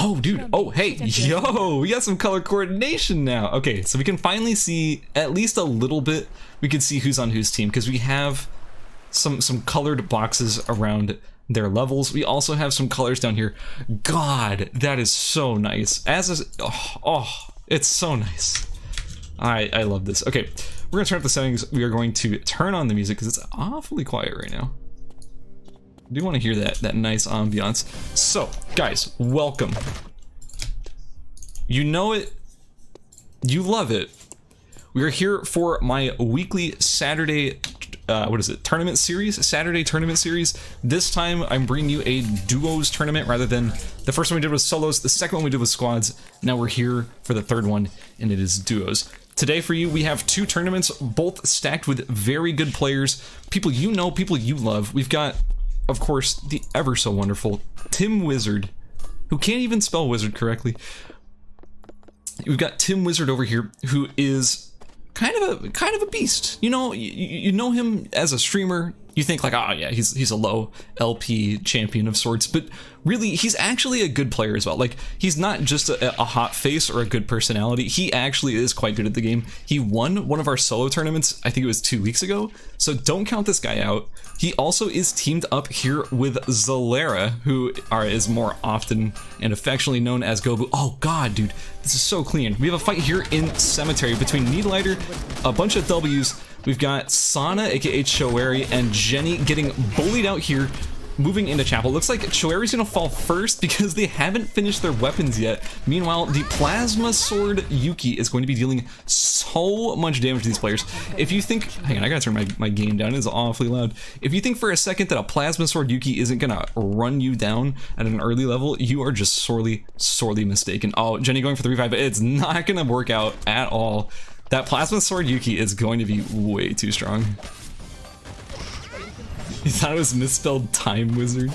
Oh, dude. Oh, hey. Yo, we got some color coordination now. Okay, so we can finally see at least a little bit. We can see who's on whose team because we have some colored boxes around their levels. We also have some colors down here. God, that is so nice. It's so nice. I love this. Okay, we're gonna turn up the settings. We are going to turn on the music because it's awfully quiet right now. I do want to hear that nice ambiance. So, guys, welcome. You know it. You love it. We are here for my weekly Saturday, tournament series? Saturday tournament series. This time, I'm bringing you a duos tournament rather than the first one we did was solos. The second one we did was squads. Now we're here for the third one, and it is duos. Today for you, we have two tournaments, both stacked with very good players. People you know, people you love. We've got, of course, the ever so wonderful Tim Wizard, who can't even spell wizard correctly. We've got Tim Wizard over here, who is kind of a beast. You know, you know him as a streamer. You think like, oh yeah, he's a low LP champion of sorts, but really he's actually a good player as well. Like, he's not just a hot face or a good personality. He actually is quite good at the game. He won one of our solo tournaments, I think it was 2 weeks ago, so don't count this guy out. He also is teamed up here with Zalera, who is more often and affectionately known as Gobu. Oh god, dude, this is so clean. We have a fight here in Cemetery between Needlighter, a bunch of W's. We've got Sana, aka Choeri, and Jenny getting bullied out here, moving into Chapel. Looks like Choeri's gonna fall first because they haven't finished their weapons yet. Meanwhile, the Plasma Sword Yuki is going to be dealing so much damage to these players. If you think, hang on, I gotta turn my game down, it's awfully loud. If you think for a second that a Plasma Sword Yuki isn't gonna run you down at an early level, you are just sorely mistaken. Oh, Jenny going for the revive, but it's not gonna work out at all. That Plasma Sword Yuki is going to be way too strong. You thought it was misspelled Time Wizard?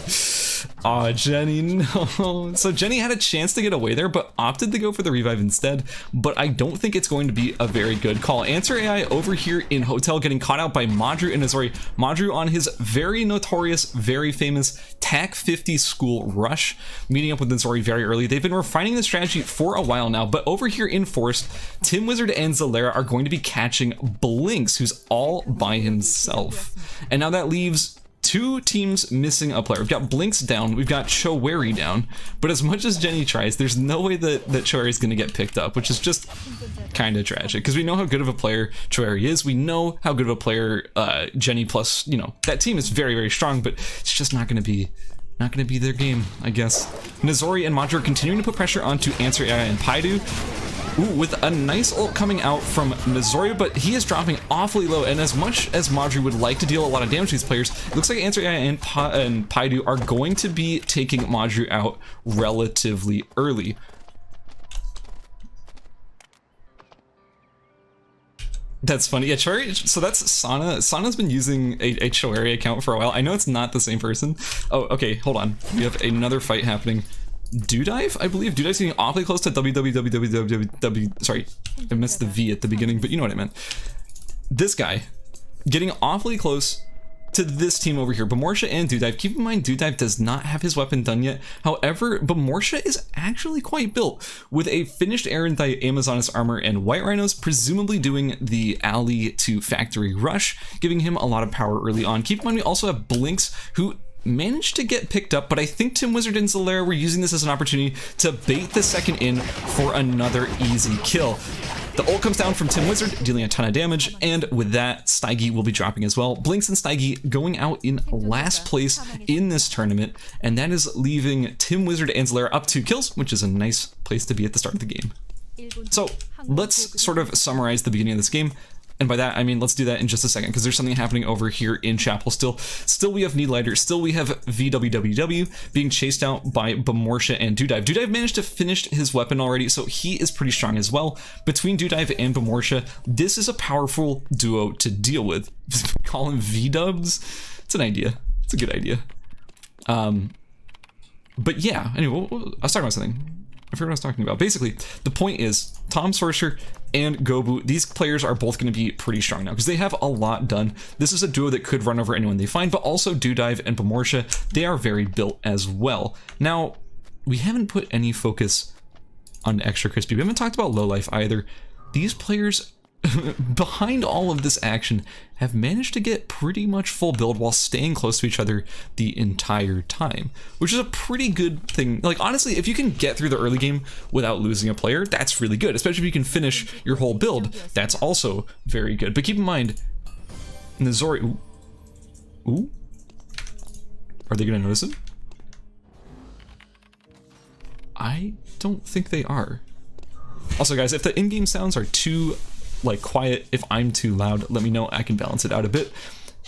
Aw, Jenny, no. So Jenny had a chance to get away there, but opted to go for the revive instead. But I don't think it's going to be a very good call. Answer AI over here in Hotel getting caught out by Madru and Nozori. Madru on his very notorious, very famous TAC 50 school rush, meeting up with Nozori very early. They've been refining the strategy for a while now, but over here in Forest, Tim Wizard and Zalera are going to be catching Blinks, who's all by himself. And now that leaves two teams missing a player. We've got Blinks down, we've got Choeri down, but as much as Jenny tries, there's no way that Choeri is going to get picked up, which is just kind of tragic, because we know how good of a player Choeri is, we know how good of a player Jenny plus, you know, that team is very, very strong, but it's just not going to be their game, I guess. Nozori and Madru are continuing to put pressure onto Answer AI and Paidu. Ooh, with a nice ult coming out from Nozori, but he is dropping awfully low, and as much as Madru would like to deal a lot of damage to these players, it looks like Answer AI and Paidu are going to be taking Madru out relatively early. That's funny. Yeah, Choeri, so that's Sana. Sana's been using a Choeri account for a while. I know it's not the same person. Oh, okay, hold on. We have another fight happening. Dudive, I believe. Dudive's getting awfully close to www. Sorry, I missed the V at the beginning, but you know what I meant. This guy getting awfully close to this team over here, Bamortia and Dudive. Keep in mind, Dudive does not have his weapon done yet. However, Bamortia is actually quite built with a finished Erendite Amazoness armor and White Rhinos, presumably doing the alley to factory rush, giving him a lot of power early on. Keep in mind, we also have Blinks, who managed to get picked up, but I think Tim Wizard and Zalera were using this as an opportunity to bait the second in for another easy kill. The ult comes down from Tim Wizard, dealing a ton of damage, and with that, Steigi will be dropping as well. Blinks and Steigi going out in last place in this tournament, and that is leaving Tim Wizard and Zalera up 2 kills, which is a nice place to be at the start of the game. So let's sort of summarize the beginning of this game. And by that, I mean, let's do that in just a second, because there's something happening over here in Chapel still. Still, we have Needlighter. Still, we have VWWW being chased out by Bamortia and Dudive. Dudive managed to finish his weapon already, so he is pretty strong as well. Between Dudive and Bamortia, this is a powerful duo to deal with. Call him V-dubs? It's an idea. It's a good idea. But yeah, anyway, I was talking about something. I forgot what I was talking about. Basically, the point is, Tomsorcer and Gobu, these players are both going to be pretty strong now because they have a lot done. This is a duo that could run over anyone they find, but also Dudive and Bamortia, they are very built as well. Now, we haven't put any focus on Extra Crispy. We haven't talked about Low Life either. These players behind all of this action have managed to get pretty much full build while staying close to each other the entire time, which is a pretty good thing. Like, honestly, if you can get through the early game without losing a player, that's really good, especially if you can finish your whole build. That's also very good. But keep in mind, Nozori, ooh, are they gonna notice him? I don't think they are. Also, guys, if the in-game sounds are too like quiet, if I'm too loud, let me know. I can balance it out a bit.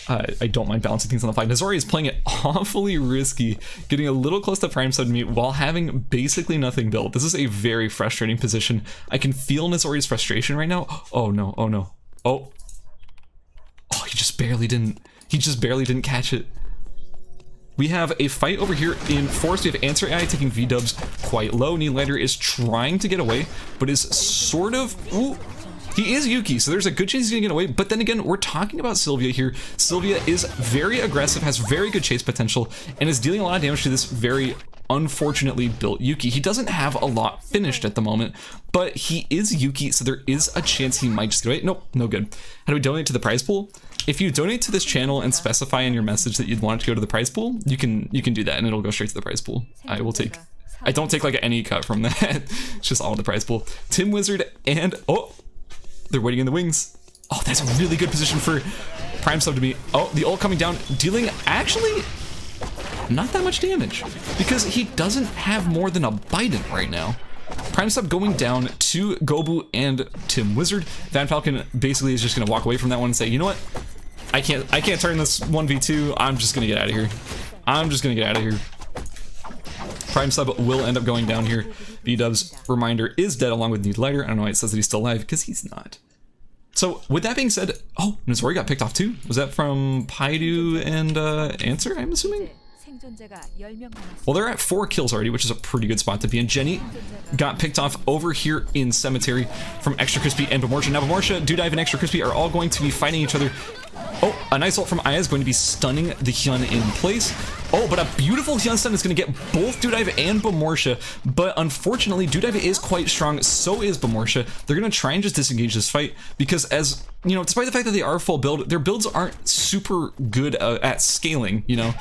I don't mind balancing things on the fly. Nozori is playing it awfully risky, getting a little close to prime sub to me while having basically nothing built. This is a very frustrating position. I can feel Nozori's frustration right now. Oh no, oh no. Oh, he just barely didn't catch it. We have a fight over here in Forest. We have Answer AI taking V-dubs quite low. Needlighter is trying to get away, but is sort of... Ooh, he is Yuki, so there's a good chance he's gonna get away. But then again, we're talking about Sylvia here. Sylvia is very aggressive, has very good chase potential, and is dealing a lot of damage to this very unfortunately built Yuki. He doesn't have a lot finished at the moment, but he is Yuki, so there is a chance he might just get away. Nope, no good. How do we donate to the prize pool? If you donate to this channel and specify in your message that you'd want it to go to the prize pool, you can do that and it'll go straight to the prize pool. I don't take like any cut from that. It's just all the prize pool. Tim Wizard and, oh, they're waiting in the wings. Oh, that's a really good position for prime sub to me. Oh, the ult coming down, dealing actually not that much damage because he doesn't have more than a Biden right now. Prime sub going down to Gobu and Tim Wizard. Van Falcon basically is just gonna walk away from that one and say, you know what? I can't turn this 1v2. I'm just gonna get out of here. I'm just gonna get out of here. Prime sub will end up going down here. V-dubs, reminder, is dead along with Needlighter. I don't know why it says that he's still alive, because he's not. So with that being said, oh, Nozori got picked off too. Was that from Paidu and Answer, I'm assuming? Well, they're at 4 kills already, which is a pretty good spot to be in. Jenny got picked off over here in Cemetery from Extra Crispy and Bamortia. Now Bamortia, Dudive, and Extra Crispy are all going to be fighting each other. Oh, a nice ult from Aya is going to be stunning the Hyun in place. Oh, but a beautiful Hyun stun is going to get both Dudive and Bamortia, but unfortunately, Dudive is quite strong, so is Bamortia. They're going to try and just disengage this fight, because as, you know, despite the fact that they are full build, their builds aren't super good at scaling, you know?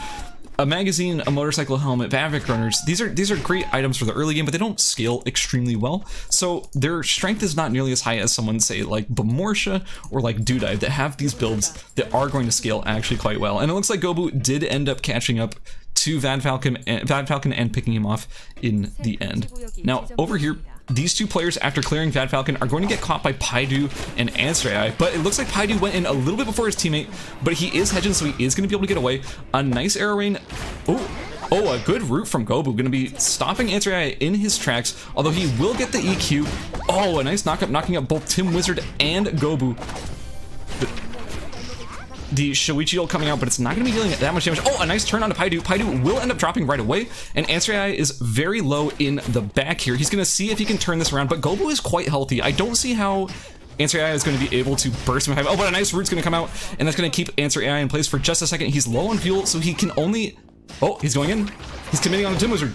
A magazine, a motorcycle helmet, Vavik runners, these are great items for the early game, but they don't scale extremely well. So their strength is not nearly as high as someone, say, like Bamortia or like Dudive, that have these builds that are going to scale actually quite well. And it looks like Gobu did end up catching up to Van Falcon and picking him off in the end. Now, over here, these two players, after clearing Van Falcon, are going to get caught by Paidu and Answer AI, but it looks like Paidu went in a little bit before his teammate, but he is hedging, so he is going to be able to get away. A nice arrow rain. Oh, a good route from Gobu, going to be stopping Answer AI in his tracks, although he will get the EQ. Oh, a nice knockup, knocking up both Tim Wizard and Gobu. The Shoichi ult coming out, but it's not going to be dealing that much damage. Oh, a nice turn onto Paidu. Paidu will end up dropping right away, and Answer AI is very low in the back here. He's going to see if he can turn this around, but Gobu is quite healthy. I don't see how Answer AI is going to be able to burst him. Oh, but a nice route's going to come out, and that's going to keep Answer AI in place for just a second. He's low on fuel, so he can only... Oh, he's going in. He's committing on a Tim Wizard.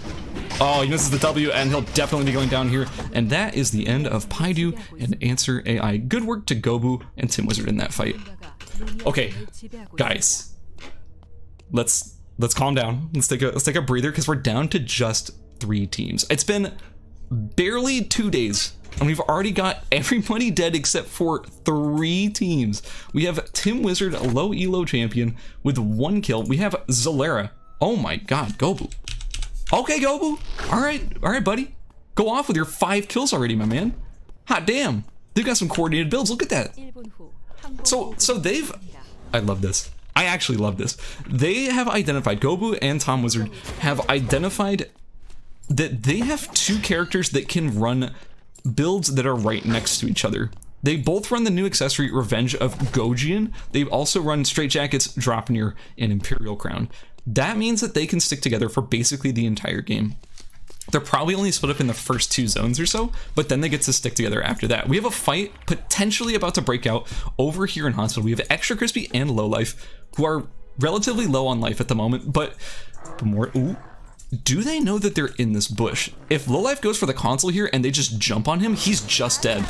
Oh, he misses the W, and he'll definitely be going down here. And that is the end of Paidu and Answer AI. Good work to Gobu and Tim Wizard in that fight. Okay, guys, let's calm down. Let's take a breather, because we're down to just 3 teams. It's been barely 2 days, and we've already got everybody dead except for 3 teams. We have Tim Wizard, a low elo champion, with 1 kill. We have Zalera. Oh my god, Gobu. Okay, Gobu. All right, buddy. Go off with your 5 kills already, my man. Hot damn. They've got some coordinated builds. Look at that. So they've, I love this. I actually love this. They have identified, Gobu and Tom Wizard have identified that they have 2 characters that can run builds that are right next to each other. They both run the new accessory Revenge of Gojian. They also run Straight Jackets, Dropnir, and Imperial Crown. That means that they can stick together for basically the entire game. They're probably only split up in the first 2 zones or so, but then they get to stick together after that. We have a fight potentially about to break out over here in Hospital. We have Extra Crispy and Low Life, who are relatively low on life at the moment, but more. Ooh, do they know that they're in this bush? If Lowlife goes for the console here and they just jump on him, he's just dead.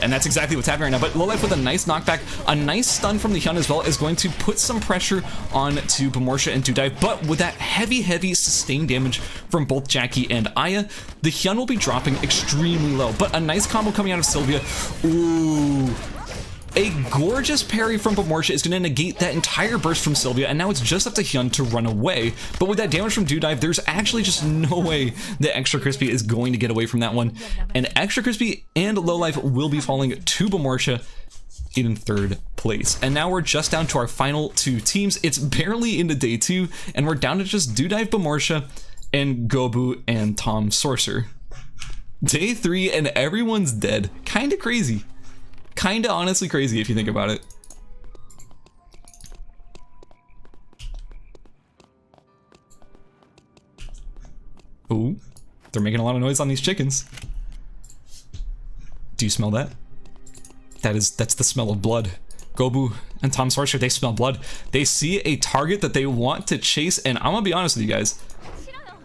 And that's exactly what's happening right now. But Lowlife with a nice knockback, a nice stun from the Hyun as well, is going to put some pressure on to Bomorsha and Dudive. But with that heavy, heavy sustained damage from both Jackie and Aya, the Hyun will be dropping extremely low. But a nice combo coming out of Sylvia. Ooh. A gorgeous parry from Bomorsha is going to negate that entire burst from Sylvia, and now it's just up to Hyun to run away. But with that damage from Dudive, there's actually just no way that Extra Crispy is going to get away from that one. And Extra Crispy and Lowlife will be falling to Bomorsha in third place. And now we're just down to our final two teams. It's barely into day 2, and we're down to just Dudive, Bomorsha, and Gobu and Tomsorcer. Day 3, and everyone's dead. Kinda crazy. Kinda honestly crazy if you think about it. Ooh, they're making a lot of noise on these chickens. Do you smell that? That's the smell of blood. Gobu and Tomsorcer, they smell blood. They see a target that they want to chase, and I'm gonna be honest with you guys.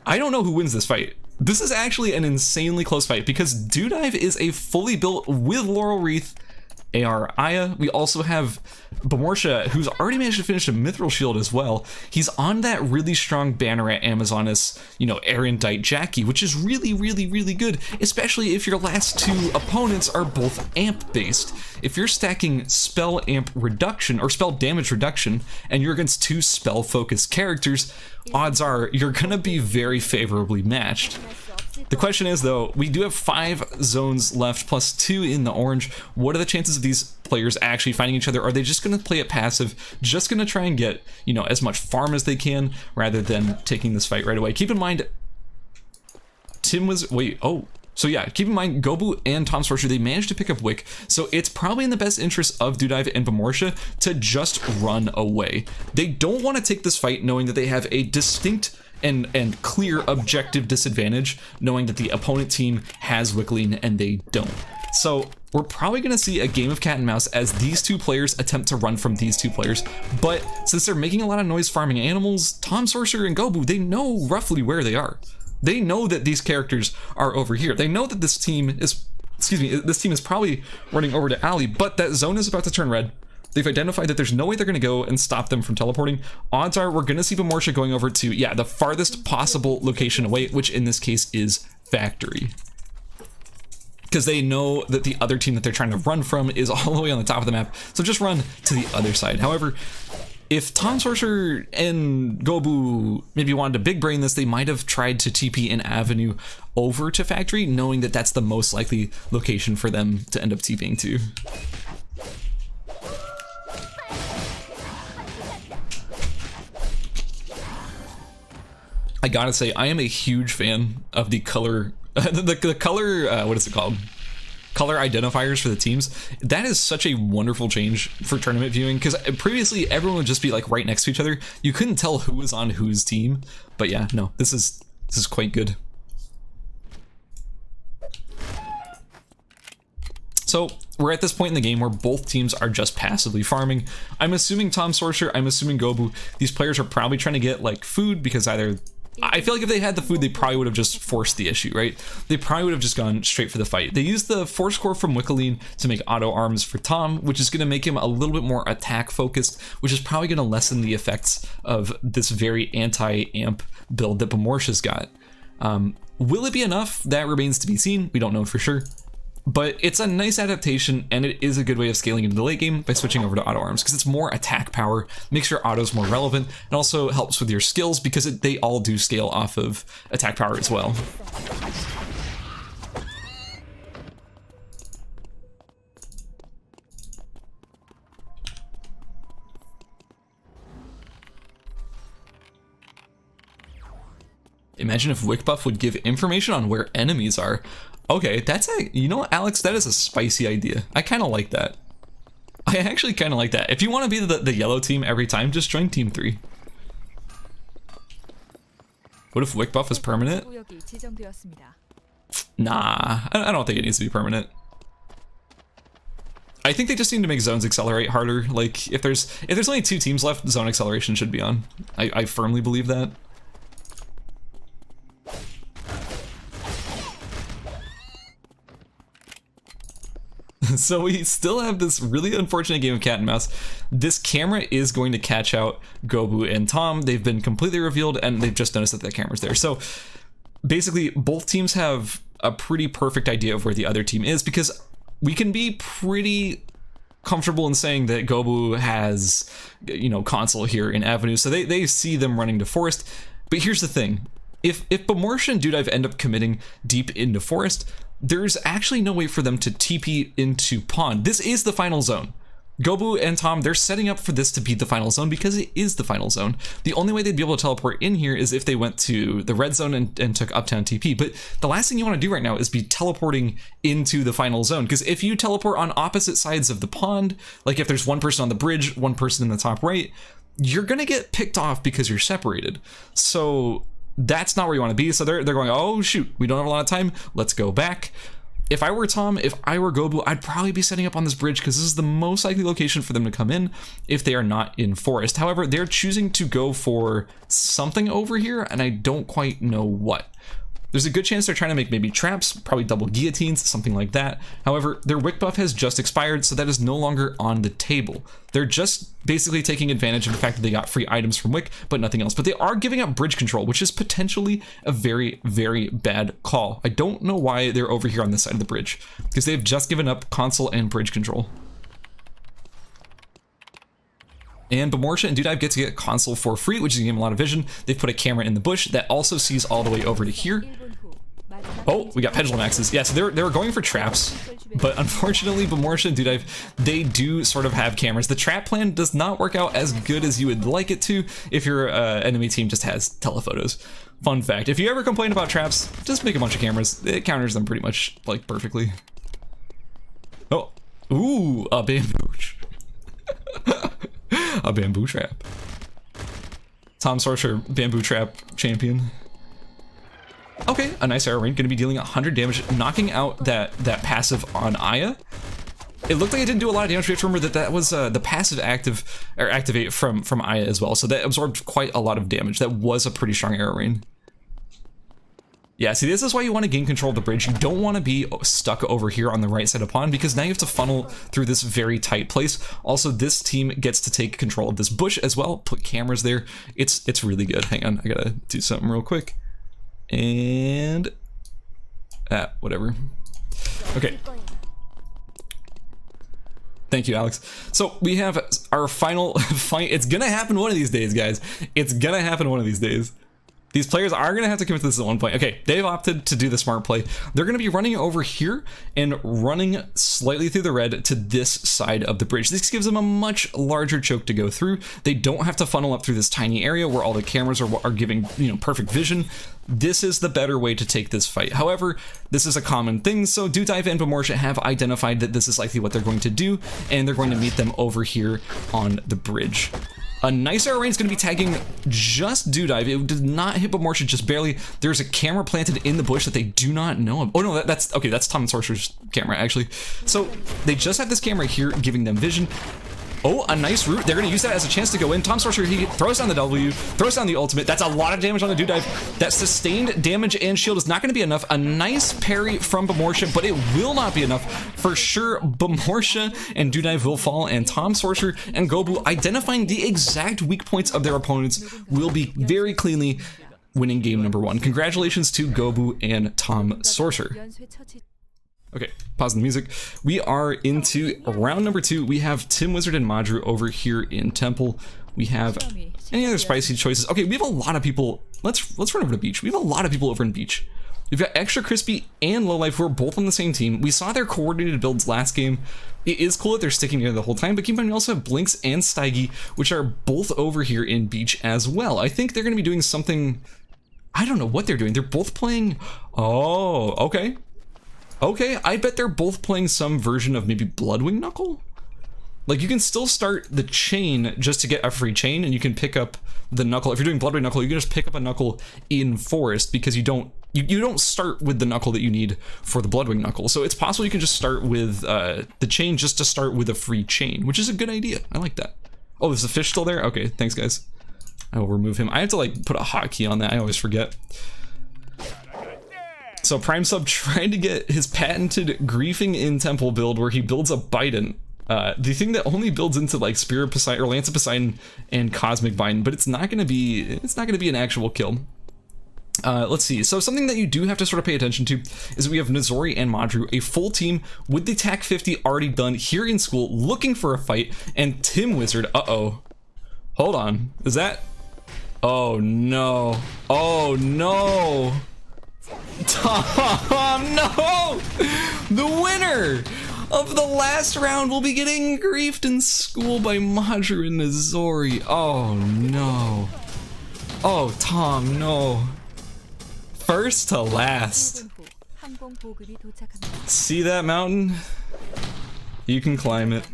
I don't know who wins this fight. This is actually an insanely close fight because Dudive is a fully built with Laurel Wreath AR Aya. We also have Bomorsha, who's already managed to finish a Mithril Shield as well. He's on that really strong Banneret Amazonas, you know, Erendite Jackie, which is really, really, really good, especially if your last two opponents are both amp based. If you're stacking spell amp reduction or spell damage reduction and you're against two spell focused characters, odds are you're gonna be very favorably matched. The question is, though, we do have 5 zones left plus 2 in the orange. What are the chances of these players actually finding each other? Are they just going to play it passive, just going to try and get, you know, as much farm as they can rather than taking this fight right away? Keep in mind, Tim was, so yeah, keep in mind, Gobu and Tomsorcer, they managed to pick up Wick, so it's probably in the best interest of Dudive and Bomorsha to just run away. They don't want to take this fight knowing that they have a distinct and clear objective disadvantage, knowing that the opponent team has Wickling and they don't. So we're probably going to see a game of cat and mouse as these two players attempt to run from these two players. But since they're making a lot of noise farming animals, Tomsorcer and Gobu, they know roughly where they are. They know that these characters are over here. They know that this team is, this team is probably running over to Ali, but that zone is about to turn red. They've identified that there's no way they're going to go and stop them from teleporting. Odds are we're going to see Bomorsha going over to, yeah, the farthest possible location away, which in this case is Factory. Because they know that the other team that they're trying to run from is all the way on the top of the map, so just run to the other side. However, if Tomsorcer and Gobu maybe wanted to big brain this, they might have tried to TP an avenue over to Factory, knowing that that's the most likely location for them to end up TPing to. I gotta say, I am a huge fan of the color, the color, what is it called? Color identifiers for the teams. That is such a wonderful change for tournament viewing, because previously everyone would just be like right next to each other. You couldn't tell who was on whose team, but yeah, no, this is quite good. So we're at this point in the game where both teams are just passively farming. I'm assuming Tomsorcer, I'm assuming Gobu, these players are probably trying to get like food, because either, I feel like if they had the food, they probably would have just forced the issue, right? They probably would have just gone straight for the fight. They used the Force Core from Wickling to make auto arms for Tom, which is going to make him a little bit more attack focused, which is probably going to lessen the effects of this very anti-amp build that Bomorsha's got. Will it be enough? That remains to be seen. We don't know for sure. But it's a nice adaptation, and it is a good way of scaling into the late game by switching over to auto arms, because it's more attack power, makes your autos more relevant, and also helps with your skills because they all do scale off of attack power as well. Imagine if Wick Buff would give information on where enemies are. Okay, that's a, you know what, Alex, that is a spicy idea. I kind of like that. I actually kind of like that. If you want to be the yellow team every time, just join Team 3. What if Wick Buff is permanent? Nah, I don't think it needs to be permanent. I think they just need to make zones accelerate harder. Like, if there's only 2 teams left, zone acceleration should be on. I firmly believe that. So we still have this really unfortunate game of cat and mouse. This camera is going to catch out Gobu and Tom. They've been completely revealed, and they've just noticed that the camera's there. So basically, both teams have a pretty perfect idea of where the other team is, because we can be pretty comfortable in saying that Gobu has, you know, console here in Avenue, so they see them running to Forest. But here's the thing. If Bamortia and Dudive end up committing deep into Forest, there's actually no way for them to TP into Pond. This is the final zone. Gobu and Tom, they're setting up for this to be the final zone because it is the final zone. The only way they'd be able to teleport in here is if they went to the red zone and took Uptown TP. But the last thing you want to do right now is be teleporting into the final zone, because if you teleport on opposite sides of the pond, like if there's one person on the bridge, one person in the top right, you're going to get picked off because you're separated. So that's not where you want to be. So they're going, oh shoot, we don't have a lot of time, let's go back. If I were Tom, if I were Gobu, I'd probably be setting up on this bridge because this is the most likely location for them to come in if they are not in Forest. However, they're choosing to go for something over here, and I don't quite know what. There's a good chance they're trying to make maybe traps, probably double guillotines, something like that. However, their wick buff has just expired, so that is no longer on the table. They're just basically taking advantage of the fact that they got free items from wick, but nothing else. But they are giving up bridge control, which is potentially a very, very bad call. I don't know why they're over here on this side of the bridge, because they've just given up console and bridge control. And Bamortia and Dudive get to get console for free, which is giving them a lot of vision. They've put a camera in the bush that also sees all the way over to here. Oh, we got pendulum axes. Yeah, so they were going for traps, but unfortunately, Bamortia and Dudive, they do sort of have cameras. The trap plan does not work out as good as you would like it to if your enemy team just has telephotos. Fun fact, if you ever complain about traps, just make a bunch of cameras. It counters them pretty much, like, perfectly. Oh, ooh, a bamboo. A bamboo trap. Tomsorcer bamboo trap champion. Okay, a nice arrow rain, gonna be dealing 100 damage, knocking out that passive on Aya. It looked like it didn't do a lot of damage. We have to remember that was the passive activate from Aya as well, so that absorbed quite a lot of damage. That was a pretty strong arrow rain. Yeah, see, this is why you want to gain control of the bridge. You don't want to be stuck over here on the right side of pond, because now you have to funnel through this very tight place. Also, this team gets to take control of this bush as well, put cameras there. It's really good. Hang on, I gotta do something real quick. And whatever. Okay. Thank you, Alex. So we have our final fight. It's gonna happen one of these days, guys. It's gonna happen one of these days. These players are going to have to commit to this at one point. Okay, they've opted to do the smart play. They're going to be running over here and running slightly through the red to this side of the bridge. This gives them a much larger choke to go through. They don't have to funnel up through this tiny area where all the cameras are giving, you know, perfect vision. This is the better way to take this fight. However, this is a common thing, so Dudive and Bamortia have identified that this is likely what they're going to do, and they're going to meet them over here on the bridge. A nice arrow rain is going to be tagging just Dudive. It did not hit Bamortia, just barely. There's a camera planted in the bush that they do not know of. Oh no, that's okay. That's Tomsorcer's camera actually. So they just have this camera here giving them vision. Oh, a nice root. They're going to use that as a chance to go in. Tomsorcer, he throws down the W, throws down the ultimate. That's a lot of damage on the Dudive. That sustained damage and shield is not going to be enough. A nice parry from Bamortia, but it will not be enough. For sure, Bamortia and Dudive will fall, and Tomsorcer and Gobu, identifying the exact weak points of their opponents, will be very cleanly winning game number one. Congratulations to Gobu and Tomsorcer. Okay, pause the music. We are into round number 2. We have Tim Wizard and Madru over here in Temple. We have any other spicy choices? Okay, we have a lot of people. Let's run over to Beach. We have a lot of people over in Beach. We've got Extra Crispy and Lowlife who are both on the same team. We saw their coordinated builds last game. It is cool that they're sticking together the whole time, but keep in mind we also have Blinks and Steige, which are both over here in Beach as well. I think they're going to be doing something. I don't know what they're doing. They're both playing. Oh, okay. Okay, I bet they're both playing some version of maybe Bloodwing Knuckle? Like, you can still start the chain just to get a free chain, and you can pick up the Knuckle. If you're doing Bloodwing Knuckle, you can just pick up a Knuckle in Forest, because you don't start with the Knuckle that you need for the Bloodwing Knuckle. So it's possible you can just start with the chain just to start with a free chain, which is a good idea. I like that. Oh, there's a fish still there? Okay, thanks, guys. I will remove him. I have to, like, put a hotkey on that. I always forget. So Prime Sub trying to get his patented griefing in temple build where he builds a Biden. The thing that only builds into like Spirit Poseidon or Lance of Poseidon and Cosmic Biden, but it's not gonna be an actual kill. Let's see. So something that you do have to sort of pay attention to is we have Nozori and Madru, a full team with the TAC 50 already done here in school, looking for a fight, and Tim Wizard. Uh-oh. Hold on. Is that? Oh no. Oh no. Tom, no! The winner of the last round will be getting griefed in school by Madru and Nozori. Oh no. Oh, Tom, no. First to last. See that mountain? You can climb it.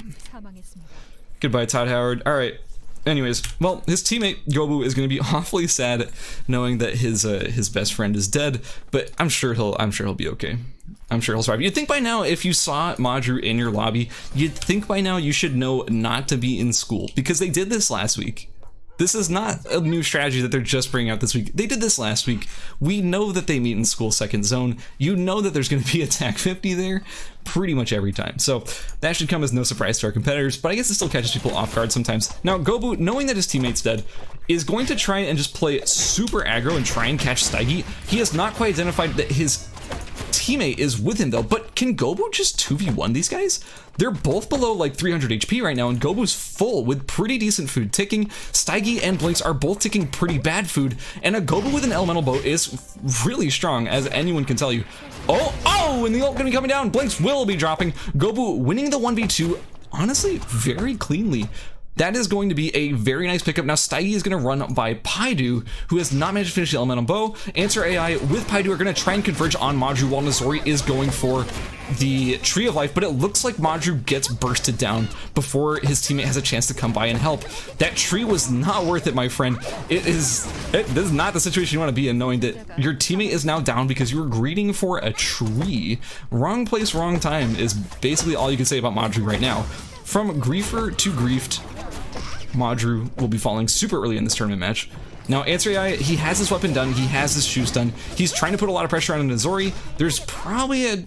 Goodbye, Todd Howard. All right. Anyways, well, his teammate Gobu is going to be awfully sad knowing that his best friend is dead, but I'm sure he'll be okay. I'm sure he'll survive. You'd think by now, if you saw Madru in your lobby, you'd think by now you should know not to be in school, because they did this last week. This is not a new strategy that they're just bringing out this week. They did this last week. We know that they meet in school second zone. You know that there's going to be a TAC 50 there pretty much every time. So that should come as no surprise to our competitors, but I guess it still catches people off guard sometimes. Now, Gobu, knowing that his teammate's dead, is going to try and just play super aggro and try and catch Steigi. He has not quite identified that his teammate is with him though, but can Gobu just 2v1 these guys? They're both below like 300 HP right now, and Gobu's full with pretty decent food ticking. Steigi and Blinks are both ticking pretty bad food, and a Gobu with an elemental bow is really strong, as anyone can tell you. Oh, and the ult gonna be coming down. Blinks will be dropping. Gobu winning the 1v2, honestly, very cleanly. That is going to be a very nice pickup. Now, Steigi is going to run by Paidu, who has not managed to finish the elemental bow. Answer AI with Paidu are going to try and converge on Madru, while Nozori is going for the Tree of Life, but it looks like Madru gets bursted down before his teammate has a chance to come by and help. That tree was not worth it, my friend. This is not the situation you want to be in, knowing that your teammate is now down because you were greeting for a tree. Wrong place, wrong time is basically all you can say about Madru right now. From griefer to griefed, Madru will be falling super early in this tournament match. Now, Answer AI, he has his weapon done, he has his shoes done, he's trying to put a lot of pressure on Nozori. There's probably a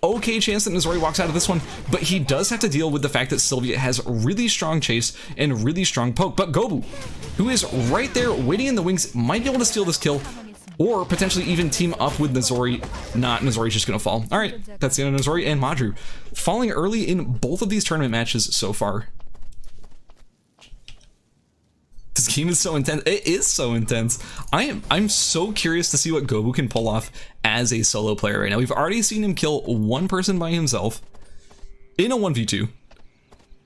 okay chance that Nozori walks out of this one, but he does have to deal with the fact that Sylvia has really strong chase and really strong poke. But Gobu, who is right there waiting in the wings, might be able to steal this kill, or potentially even team up with Nozori. Nozori's just gonna fall. All right, that's the end of Nozori and Madru, falling early in both of these tournament matches so far. This game is so intense. It is so intense. I'm so curious to see what Gobu can pull off as a solo player right now. We've already seen him kill one person by himself in a 1v2,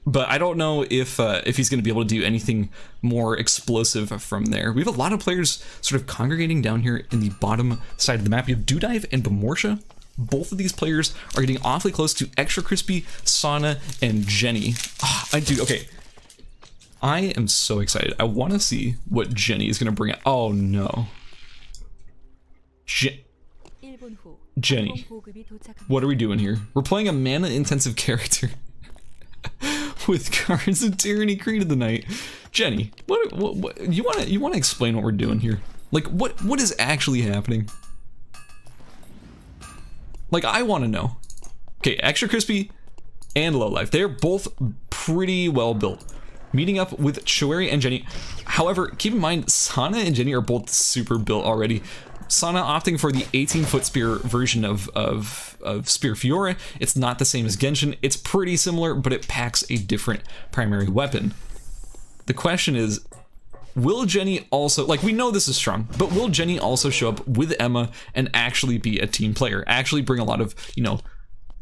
but I don't know if he's going to be able to do anything more explosive from there. We have a lot of players sort of congregating down here in the bottom side of the map. You have Dudive and Bamortia. Both of these players are getting awfully close to Extra Crispy, Sana, and Jenny. Okay. I am so excited. I want to see what Jenny is going to bring out. Oh no. Jenny. What are we doing here? We're playing a mana intensive character with cards of Tyranny, Creed of the Night. Jenny, what you want to explain what we're doing here? Like what is actually happening? Like, I want to know. Okay, Extra Crispy and Low Life. They're both pretty well built. Meeting up with Choeri and Jenny. However, keep in mind, Sana and Jenny are both super built already. Sana opting for the 18-foot spear version of Spear Fiora. It's not the same as Genshin. It's pretty similar, but it packs a different primary weapon. The question is, will Jenny also, like, we know this is strong, but will Jenny also show up with Emma and actually be a team player? Actually bring a lot of, you know,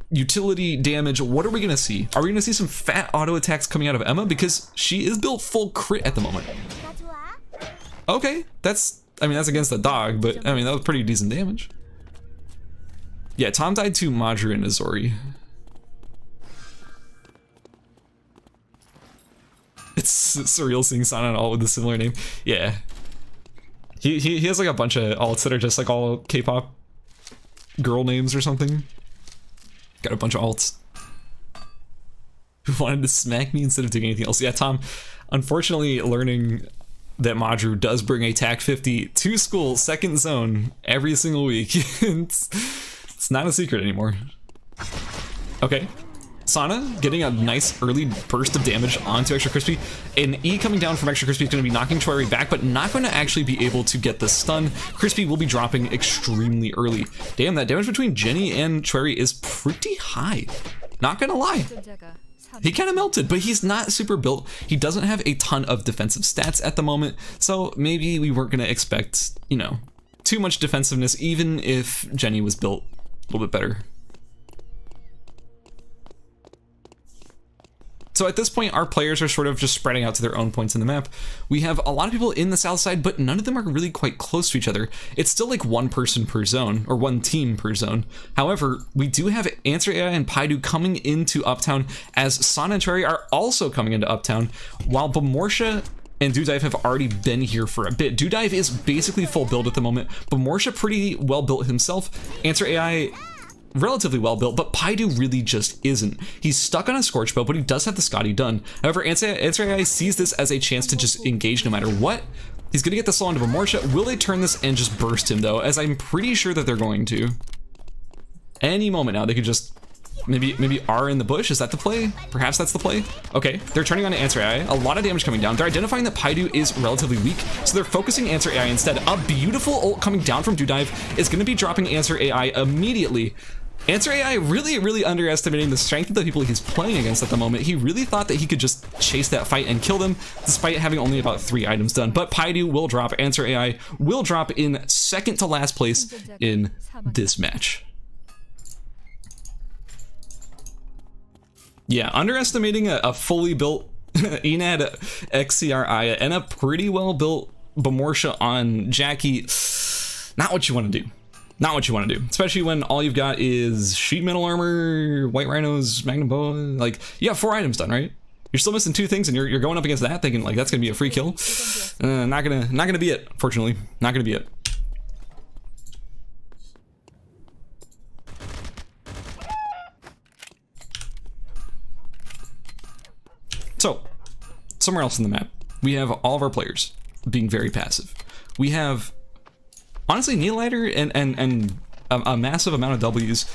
utility damage? What are we gonna see? Are we gonna see some fat auto attacks coming out of Emma? Because she is built full crit at the moment. Okay, that's against the dog, but I mean, that was pretty decent damage. Yeah, Tom died to Madru and Nozori. It's surreal seeing Sana and all with a similar name. Yeah. He has like a bunch of alts that are just like all K-pop girl names or something. Got a bunch of alts. Who wanted to smack me instead of doing anything else? Yeah, Tom, unfortunately learning that Madru does bring a TAC 50 to school, second zone, every single week. It's not a secret anymore. Okay. Sana getting a nice early burst of damage onto Extra Crispy. An E coming down from Extra Crispy is going to be knocking Chwari back, but not going to actually be able to get the stun. Crispy will be dropping extremely early. Damn, that damage between Jenny and Chwari is pretty high. Not going to lie. He kind of melted, but he's not super built. He doesn't have a ton of defensive stats at the moment, so maybe we weren't going to expect, you know, too much defensiveness, even if Jenny was built a little bit better. So at this point, our players are sort of just spreading out to their own points in the map. We have a lot of people in the south side, but none of them are really quite close to each other. It's still like one person per zone, or one team per zone. However, we do have Answer AI and Paidu coming into Uptown, as Sana and Cherry are also coming into Uptown, while Bamorsha and Dudive have already been here for a bit. Dudive is basically full build at the moment. Bamorsha pretty well built himself. Answer AI relatively well built, but Paidu really just isn't. He's stuck on a Scorch Bow, but he does have the Scotty done. However, Answer AI sees this as a chance to just engage no matter what. He's gonna get the slow onto Bamorsha. Will they turn this and just burst him though? As I'm pretty sure that they're going to. Any moment now, they could just maybe R in the bush. Is that the play? Perhaps that's the play. Okay, they're turning on Answer AI. A lot of damage coming down. They're identifying that Paidu is relatively weak, so they're focusing Answer AI instead. A beautiful ult coming down from Dudive is going to be dropping Answer AI immediately. Answer AI really underestimating the strength of the people he's playing against at the moment. He really thought that he could just chase that fight and kill them, despite having only about 3 items done. But Paidu will drop. Answer AI will drop in second to last place in this match. Yeah, underestimating a fully built Enad XCRI and a pretty well built Bamorsha on Jackie, not what you want to do. Not what you want to do, especially when all you've got is sheet metal armor, white rhinos, magnum bow. Like, you have 4 items done, right? You're still missing 2 things, and you're going up against that, thinking like that's gonna be a free kill. Not gonna be it. Fortunately, not gonna be it. So, somewhere else in the map, we have all of our players being very passive. We have, honestly, Neolighter and a massive amount of W's.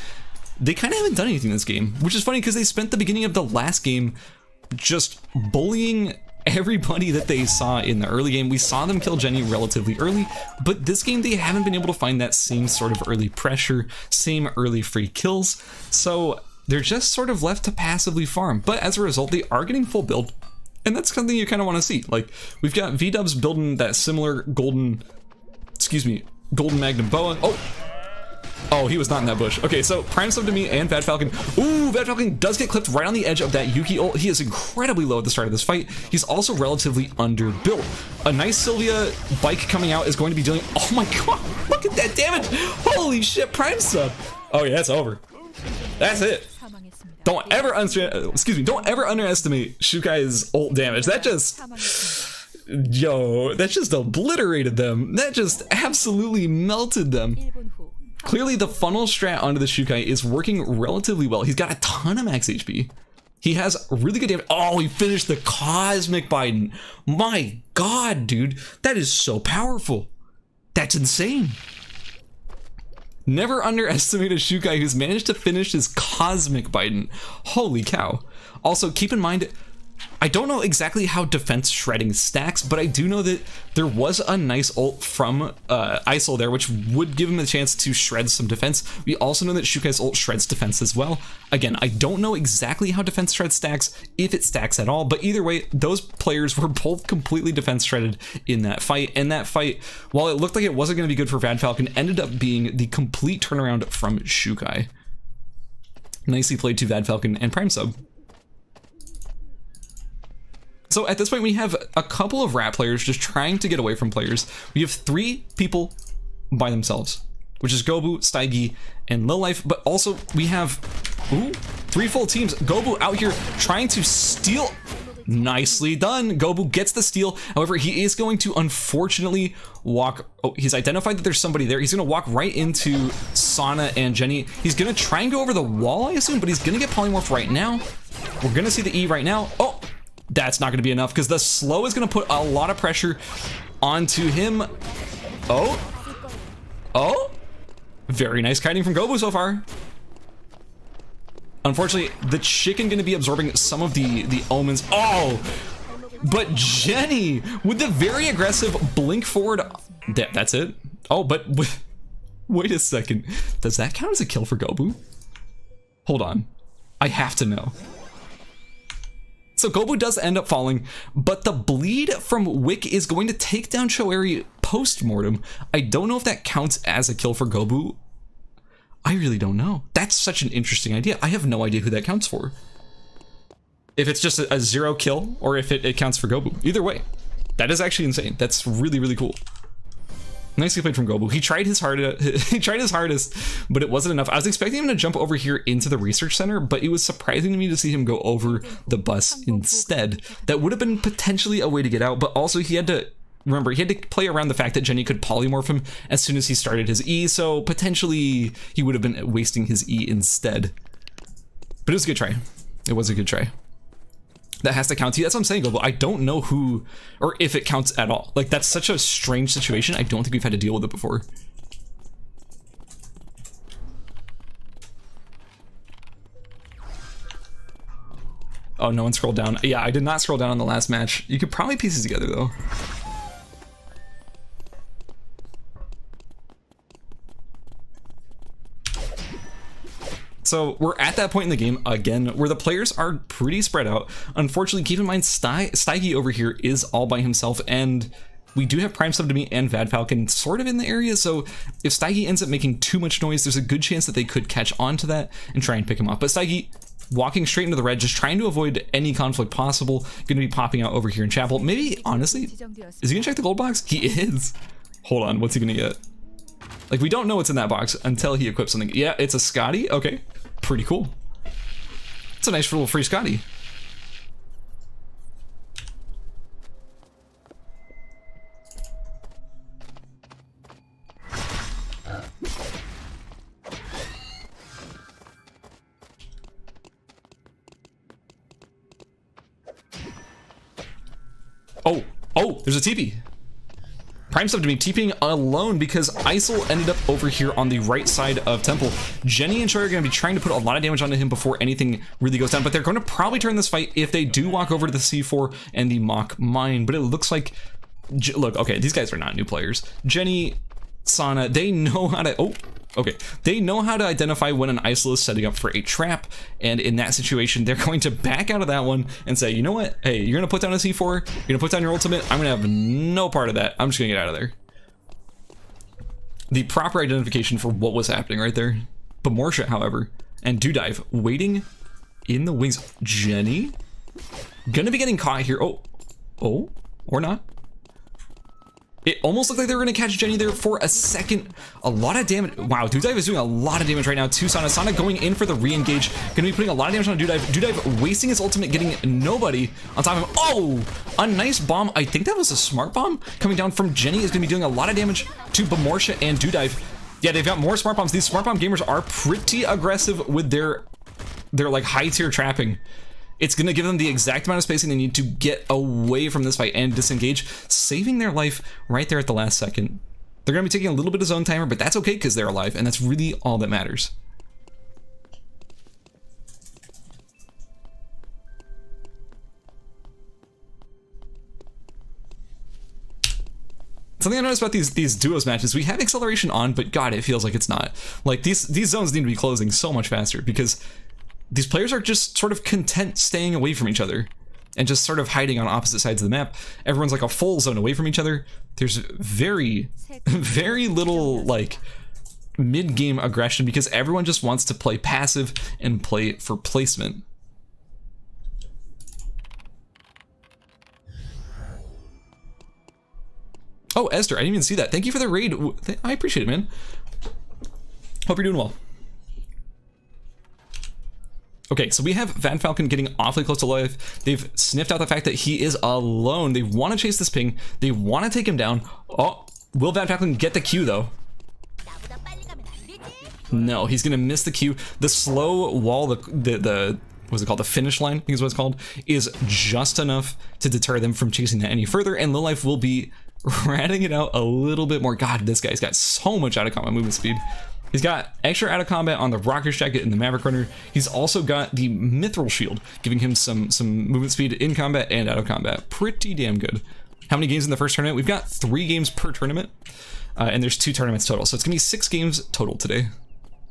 They kind of haven't done anything this game, which is funny because they spent the beginning of the last game just bullying everybody that they saw in the early game. We saw them kill Jenny relatively early, but this game they haven't been able to find that same sort of early pressure, same early free kills. So they're just sort of left to passively farm, but as a result, they are getting full build, and that's something you kind of want to see. Like, we've got V-Dubs building that similar golden Magnum Boa. Oh, he was not in that bush. Okay, so Prime Sub to me and Bad Falcon. Ooh, Bad Falcon does get clipped right on the edge of that Yuki ult. He is incredibly low at the start of this fight. He's also relatively underbuilt. A nice Sylvia bike coming out is going to be dealing. Oh my god, look at that damage. Holy shit, Prime Sub. Oh yeah, it's over. That's it. Don't ever underestimate Shukai's ult damage. That just obliterated them. That just absolutely melted them. Clearly the funnel strat onto the Shukai is working relatively well. He's got a ton of max HP. He has really good damage. Oh, he finished the Cosmic Biden. My god, dude. That is so powerful. That's insane. Never underestimate a Shukai who's managed to finish his Cosmic Biden. Holy cow. Also, keep in mind, I don't know exactly how defense shredding stacks, but I do know that there was a nice ult from Isol there, which would give him a chance to shred some defense. We also know that Shukai's ult shreds defense as well. Again, I don't know exactly how defense shred stacks, if it stacks at all, but either way, those players were both completely defense shredded in that fight. And that fight, while it looked like it wasn't going to be good for Bad Falcon, ended up being the complete turnaround from Shukai. Nicely played to Bad Falcon and Prime Sub. So at this point, we have a couple of rat players just trying to get away from players. We have 3 people by themselves, which is Gobu, Steigi, and Lowlife, but also we have 3 full teams. Gobu out here trying to steal. Nicely done. Gobu gets the steal. However, he is going to unfortunately walk. Oh, he's identified that there's somebody there. He's going to walk right into Sana and Jenny. He's going to try and go over the wall, I assume, but he's going to get polymorphed right now. We're going to see the E right now. Oh, That's not going to be enough because the slow is going to put a lot of pressure onto him. Oh, very nice kiting from Gobu so far. Unfortunately, the chicken going to be absorbing some of the omens. Oh, but Jenny with the very aggressive blink forward. That's it. Oh, but wait a second. Does that count as a kill for Gobu? Hold on. I have to know. So Gobu does end up falling, but the bleed from Wick is going to take down Choeri post-mortem. I don't know if that counts as a kill for Gobu. I really don't know. That's such an interesting idea. I have no idea who that counts for. If it's just a 0 kill or if it counts for Gobu. Either way, that is actually insane. That's really, really cool. Nicely played from Gobu. He tried his hardest, but it wasn't enough. I was expecting him to jump over here into the research center, but it was surprising to me to see him go over the bus instead. That would have been potentially a way to get out, but also he had to, remember, he had to play around the fact that Jenny could polymorph him as soon as he started his E, so potentially he would have been wasting his E instead. But it was a good try. It was a good try. That has to count. That's what I'm saying, Gobu. I don't know who, or if it counts at all. Like, that's such a strange situation. I don't think we've had to deal with it before. Oh, no one scrolled down. Yeah, I did not scroll down on the last match. You could probably piece it together, though. So we're at that point in the game again where the players are pretty spread out. Unfortunately, keep in mind Steige over here is all by himself, and we do have Prime Sub to me and Vad Falcon sort of in the area, so if Steige ends up making too much noise, there's a good chance that they could catch on to that and try and pick him up. But Steige walking straight into the red, just trying to avoid any conflict possible, going to be popping out over here in Chapel. Maybe, honestly, is he going to check the gold box? He is. Hold on, what's he going to get? Like, we don't know what's in that box until he equips something. Yeah, it's a Scotty. Okay, pretty cool. It's a nice little free Scotty. Oh, there's a TP. Prime Sub to me TPing alone because Isol ended up over here on the right side of Temple. Jenny and Troy are going to be trying to put a lot of damage onto him before anything really goes down, but they're going to probably turn this fight if they do walk over to the C4 and the Mock Mine. But it looks like, look, okay, these guys are not new players. Jenny, Sana, they know how to, they know how to identify when an Isol is setting up for a trap, and in that situation, they're going to back out of that one and say, you know what, hey, you're going to put down a C4, you're going to put down your ultimate, I'm going to have no part of that, I'm just going to get out of there. The proper identification for what was happening right there. Bamortia, however, and Dudive waiting in the wings. Jenny, going to be getting caught here. Oh, or not. It almost looked like they were going to catch Jenny there for a second. A lot of damage. Wow, Dudive is doing a lot of damage right now to Sana. Sana going in for the re-engage. Going to be putting a lot of damage on Dudive. Dudive wasting his ultimate, getting nobody on top of him. Oh, a nice bomb. I think that was a smart bomb coming down from Jenny. Is going to be doing a lot of damage to Bamortia and Dudive. Yeah, they've got more smart bombs. These smart bomb gamers are pretty aggressive with their like high tier trapping. It's going to give them the exact amount of spacing they need to get away from this fight and disengage, saving their life right there at the last second. They're going to be taking a little bit of zone timer, but that's okay because they're alive, and that's really all that matters. Something I noticed about these duos matches, we have acceleration on, but God, it feels like it's not. Like, these zones need to be closing so much faster because these players are just sort of content staying away from each other and just sort of hiding on opposite sides of the map. Everyone's like a full zone away from each other. There's very, very little like mid-game aggression because everyone just wants to play passive and play for placement. Oh, Esther, I didn't even see that. Thank you for the raid. I appreciate it, man. Hope you're doing well. Okay, so we have Van Falcon getting awfully close to life. They've sniffed out the fact that he is alone. They want to chase this ping. They want to take him down. Oh, will Van Falcon get the Q though? No, he's gonna miss the Q. The slow wall, the what's it called? The finish line, I think is what it's called, is just enough to deter them from chasing that any further, and Lowlife will be ratting it out a little bit more. God, this guy's got so much out of combat movement speed. He's got extra out of combat on the Rocker's Jacket and the Maverick Runner. He's also got the Mithril Shield, giving him some movement speed in combat and out of combat. Pretty damn good. How many games in the first tournament? We've got 3 games per tournament, and there's 2 tournaments total. So it's gonna be 6 games total today.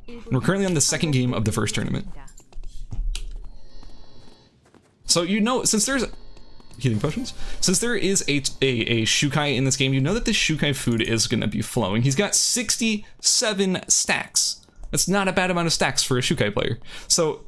And we're currently on the 2nd game of the first tournament. So you know, since there's healing potions, since there is a Shukai in this game, you know that the Shukai food is going to be flowing. He's got 67 stacks. That's not a bad amount of stacks for a Shukai player. So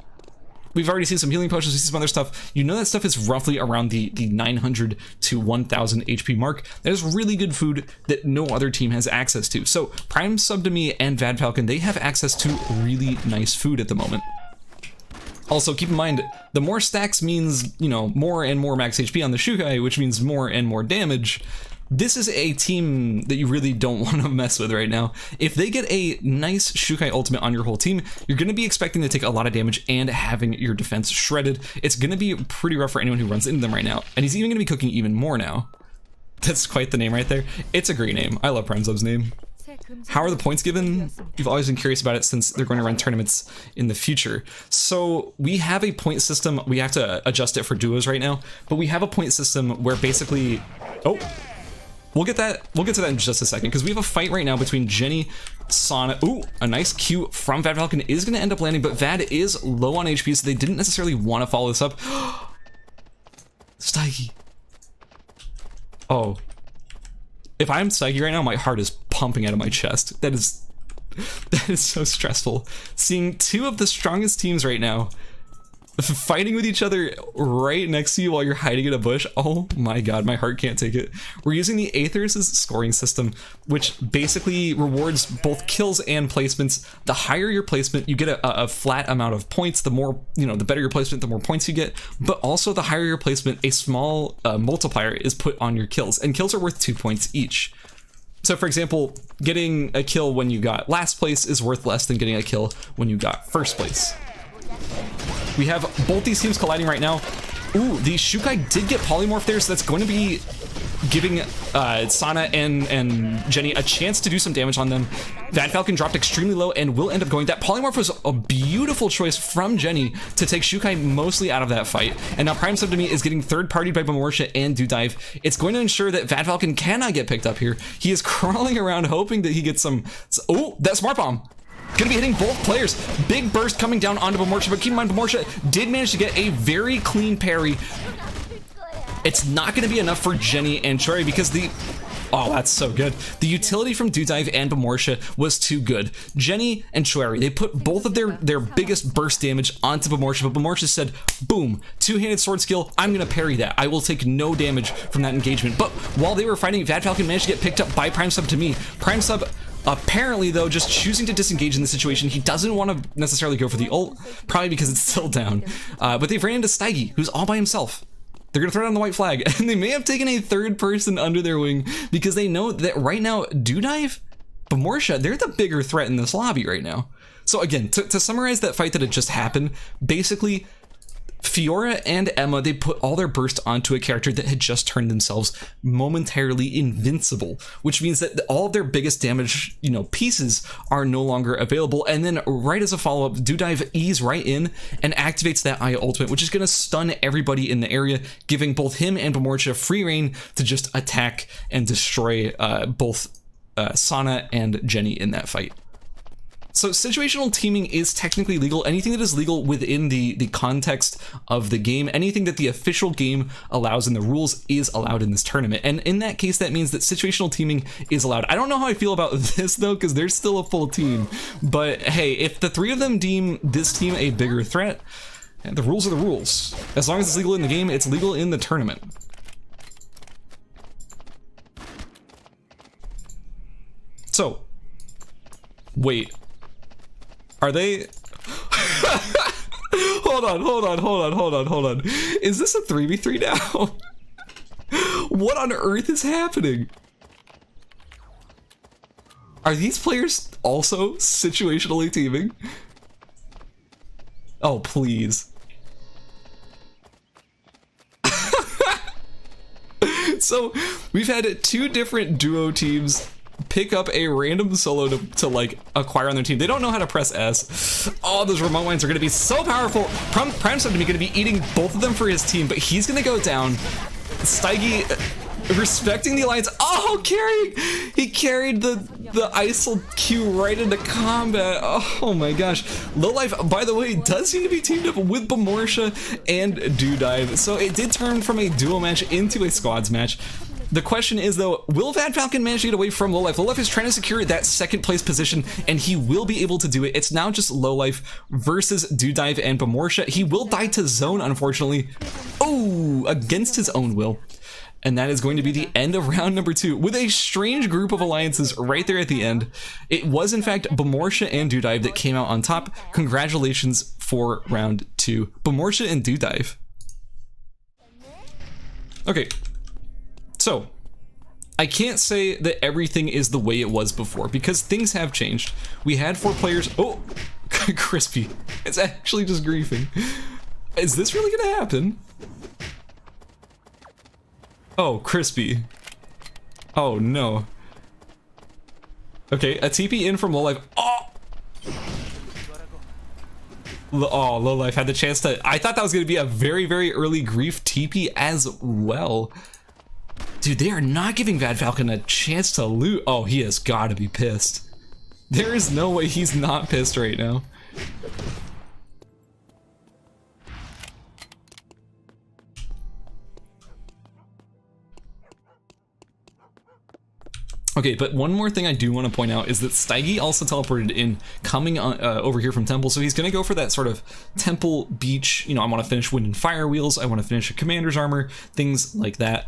we've already seen some healing potions, we've seen some other stuff. You know that stuff is roughly around the 900 to 1000 HP mark. That is really good food that no other team has access to. So Prime Sub to Me and Vad Falcon, they have access to really nice food at the moment. Also, keep in mind, the more stacks means, you know, more and more max HP on the Shukai, which means more and more damage. This is a team that you really don't want to mess with right now. If they get a nice Shukai ultimate on your whole team, you're going to be expecting to take a lot of damage and having your defense shredded. It's going to be pretty rough for anyone who runs into them right now. And he's even going to be cooking even more now. That's quite the name right there. It's a great name. I love Prime Sub's name. How are the points given? You've always been curious about it since they're going to run tournaments in the future. So we have a point system. We have to adjust it for duos right now, but we have a point system where basically, oh, we'll get to that in just a second, because we have a fight right now between Jenny, Sana. Ooh, a nice Q from Vad Falcon is going to end up landing, but Vad is low on HP, so they didn't necessarily want to follow this up. Steige. Oh. If I'm Steige right now, my heart is pumping out of my chest. That is so stressful. Seeing 2 of the strongest teams right now fighting with each other right next to you while you're hiding in a bush. Oh my god, my heart can't take it. We're using the Aethers' scoring system, which basically rewards both kills and placements. The higher your placement, you get a flat amount of points. The more, you know, the better your placement, the more points you get. But also the higher your placement, a small multiplier is put on your kills, and kills are worth 2 points each. So for example, getting a kill when you got last place is worth less than getting a kill when you got first place. We have both these teams colliding right now. Ooh, the Shukai did get polymorph there, so that's going to be giving Sana and Jenny a chance to do some damage on them. Vad Falcon dropped extremely low and will end up going. That polymorph was a beautiful choice from Jenny to take Shukai mostly out of that fight. And now Prime Sub to Me is getting third-partied by Bamorsha and Dudive. It's going to ensure that Vad Falcon cannot get picked up here. He is crawling around hoping that he gets some... Oh, that Smart Bomb! Gonna be hitting both players. Big burst coming down onto Bamorsha, but keep in mind, Bamorsha did manage to get a very clean parry. It's not gonna be enough for Jenny and Chori because the... Oh, that's so good. The utility from Dudive and Bamorsha was too good. Jenny and Chori, they put both of their biggest burst damage onto Bamorsha, but Bamorsha said, boom, two-handed sword skill, I'm gonna parry that. I will take no damage from that engagement. But while they were fighting, Vad Falcon managed to get picked up by Prime Sub to Me. Prime Sub apparently, though, just choosing to disengage in the situation. He doesn't want to necessarily go for the ult, probably because it's still down. But they've ran into Steige, who's all by himself. They're going to throw down the white flag, and they may have taken a third person under their wing because they know that right now, Dudive, Bamorsha, they're the bigger threat in this lobby right now. So again, to summarize that fight that had just happened, basically, Fiora and Emma, they put all their burst onto a character that had just turned themselves momentarily invincible, which means that all of their biggest damage, you know, pieces are no longer available. And then right as a follow-up, Dudive E's right in and activates that I ultimate, which is going to stun everybody in the area, giving both him and Bamorsha free reign to just attack and destroy both Sana and Jenny in that fight. So situational teaming is technically legal. Anything that is legal within the context of the game, anything that the official game allows in the rules is allowed in this tournament. And in that case, that means that situational teaming is allowed. I don't know how I feel about this though, because they're still a full team. But hey, if the 3 of them deem this team a bigger threat, the rules are the rules. As long as it's legal in the game, it's legal in the tournament. So, wait. Are they... Hold on. Is this a 3v3 now? What on earth is happening? Are these players also situationally teaming? Oh, please. So we've had two different duo teams pick up a random solo to like acquire on their team. They don't know how to press S. Oh, those remote lines are going to be so powerful. Prime Sub to be going to be eating both of them for his team, but he's going to go down. Steigi respecting the alliance. Oh, he carried the ISIL Q right into combat. Oh my gosh. Lowlife, by the way, does seem to be teamed up with Bamortia and Dudive. So it did turn from a duo match into a squads match. The question is, though, will Vad Falcon manage to get away from Lowlife? Lowlife is trying to secure that second place position, and he will be able to do it. It's now just Lowlife versus Dudive and Bamortia. He will die to zone, unfortunately. Oh, against his own will. And that is going to be the end of round number 2 with a strange group of alliances right there at the end. It was, in fact, Bamortia and Dudive that came out on top. Congratulations for round 2. Bamortia and Dudive. Okay. So, I can't say that everything is the way it was before because things have changed. We had 4 players. Oh, Crispy. It's actually just griefing. Is this really gonna happen? Oh, Crispy. Oh, no. Okay, a TP in from Lowlife. Oh! Oh, Lowlife had the chance to... I thought that was going to be a very, very early grief TP as well. Dude, they are not giving Vad Falcon a chance to loot. Oh, he has got to be pissed. There is no way he's not pissed right now. Okay, but one more thing I do want to point out is that Steigi also teleported in, coming on, over here from Temple, so he's going to go for that sort of Temple beach, you know, I want to finish Wind and Fire Wheels, I want to finish a Commander's Armor, things like that.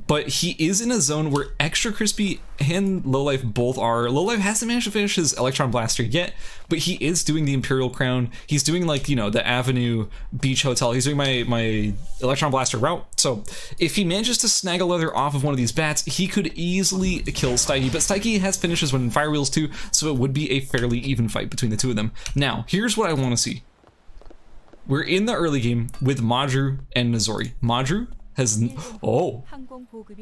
But he is in a zone where Extra Crispy and Lowlife both are. Lowlife hasn't managed to finish his Electron Blaster yet, but he is doing the Imperial Crown. He's doing, like, you know, the Avenue Beach Hotel. He's doing my Electron Blaster route. So if he manages to snag a leather off of one of these bats, he could easily kill Steigi. But Steigi has finishes when in Fire Wheels too, so it would be a fairly even fight between the two of them. Now, here's what I want to see. We're in the early game with Madru and Nozori. Madru has... Oh,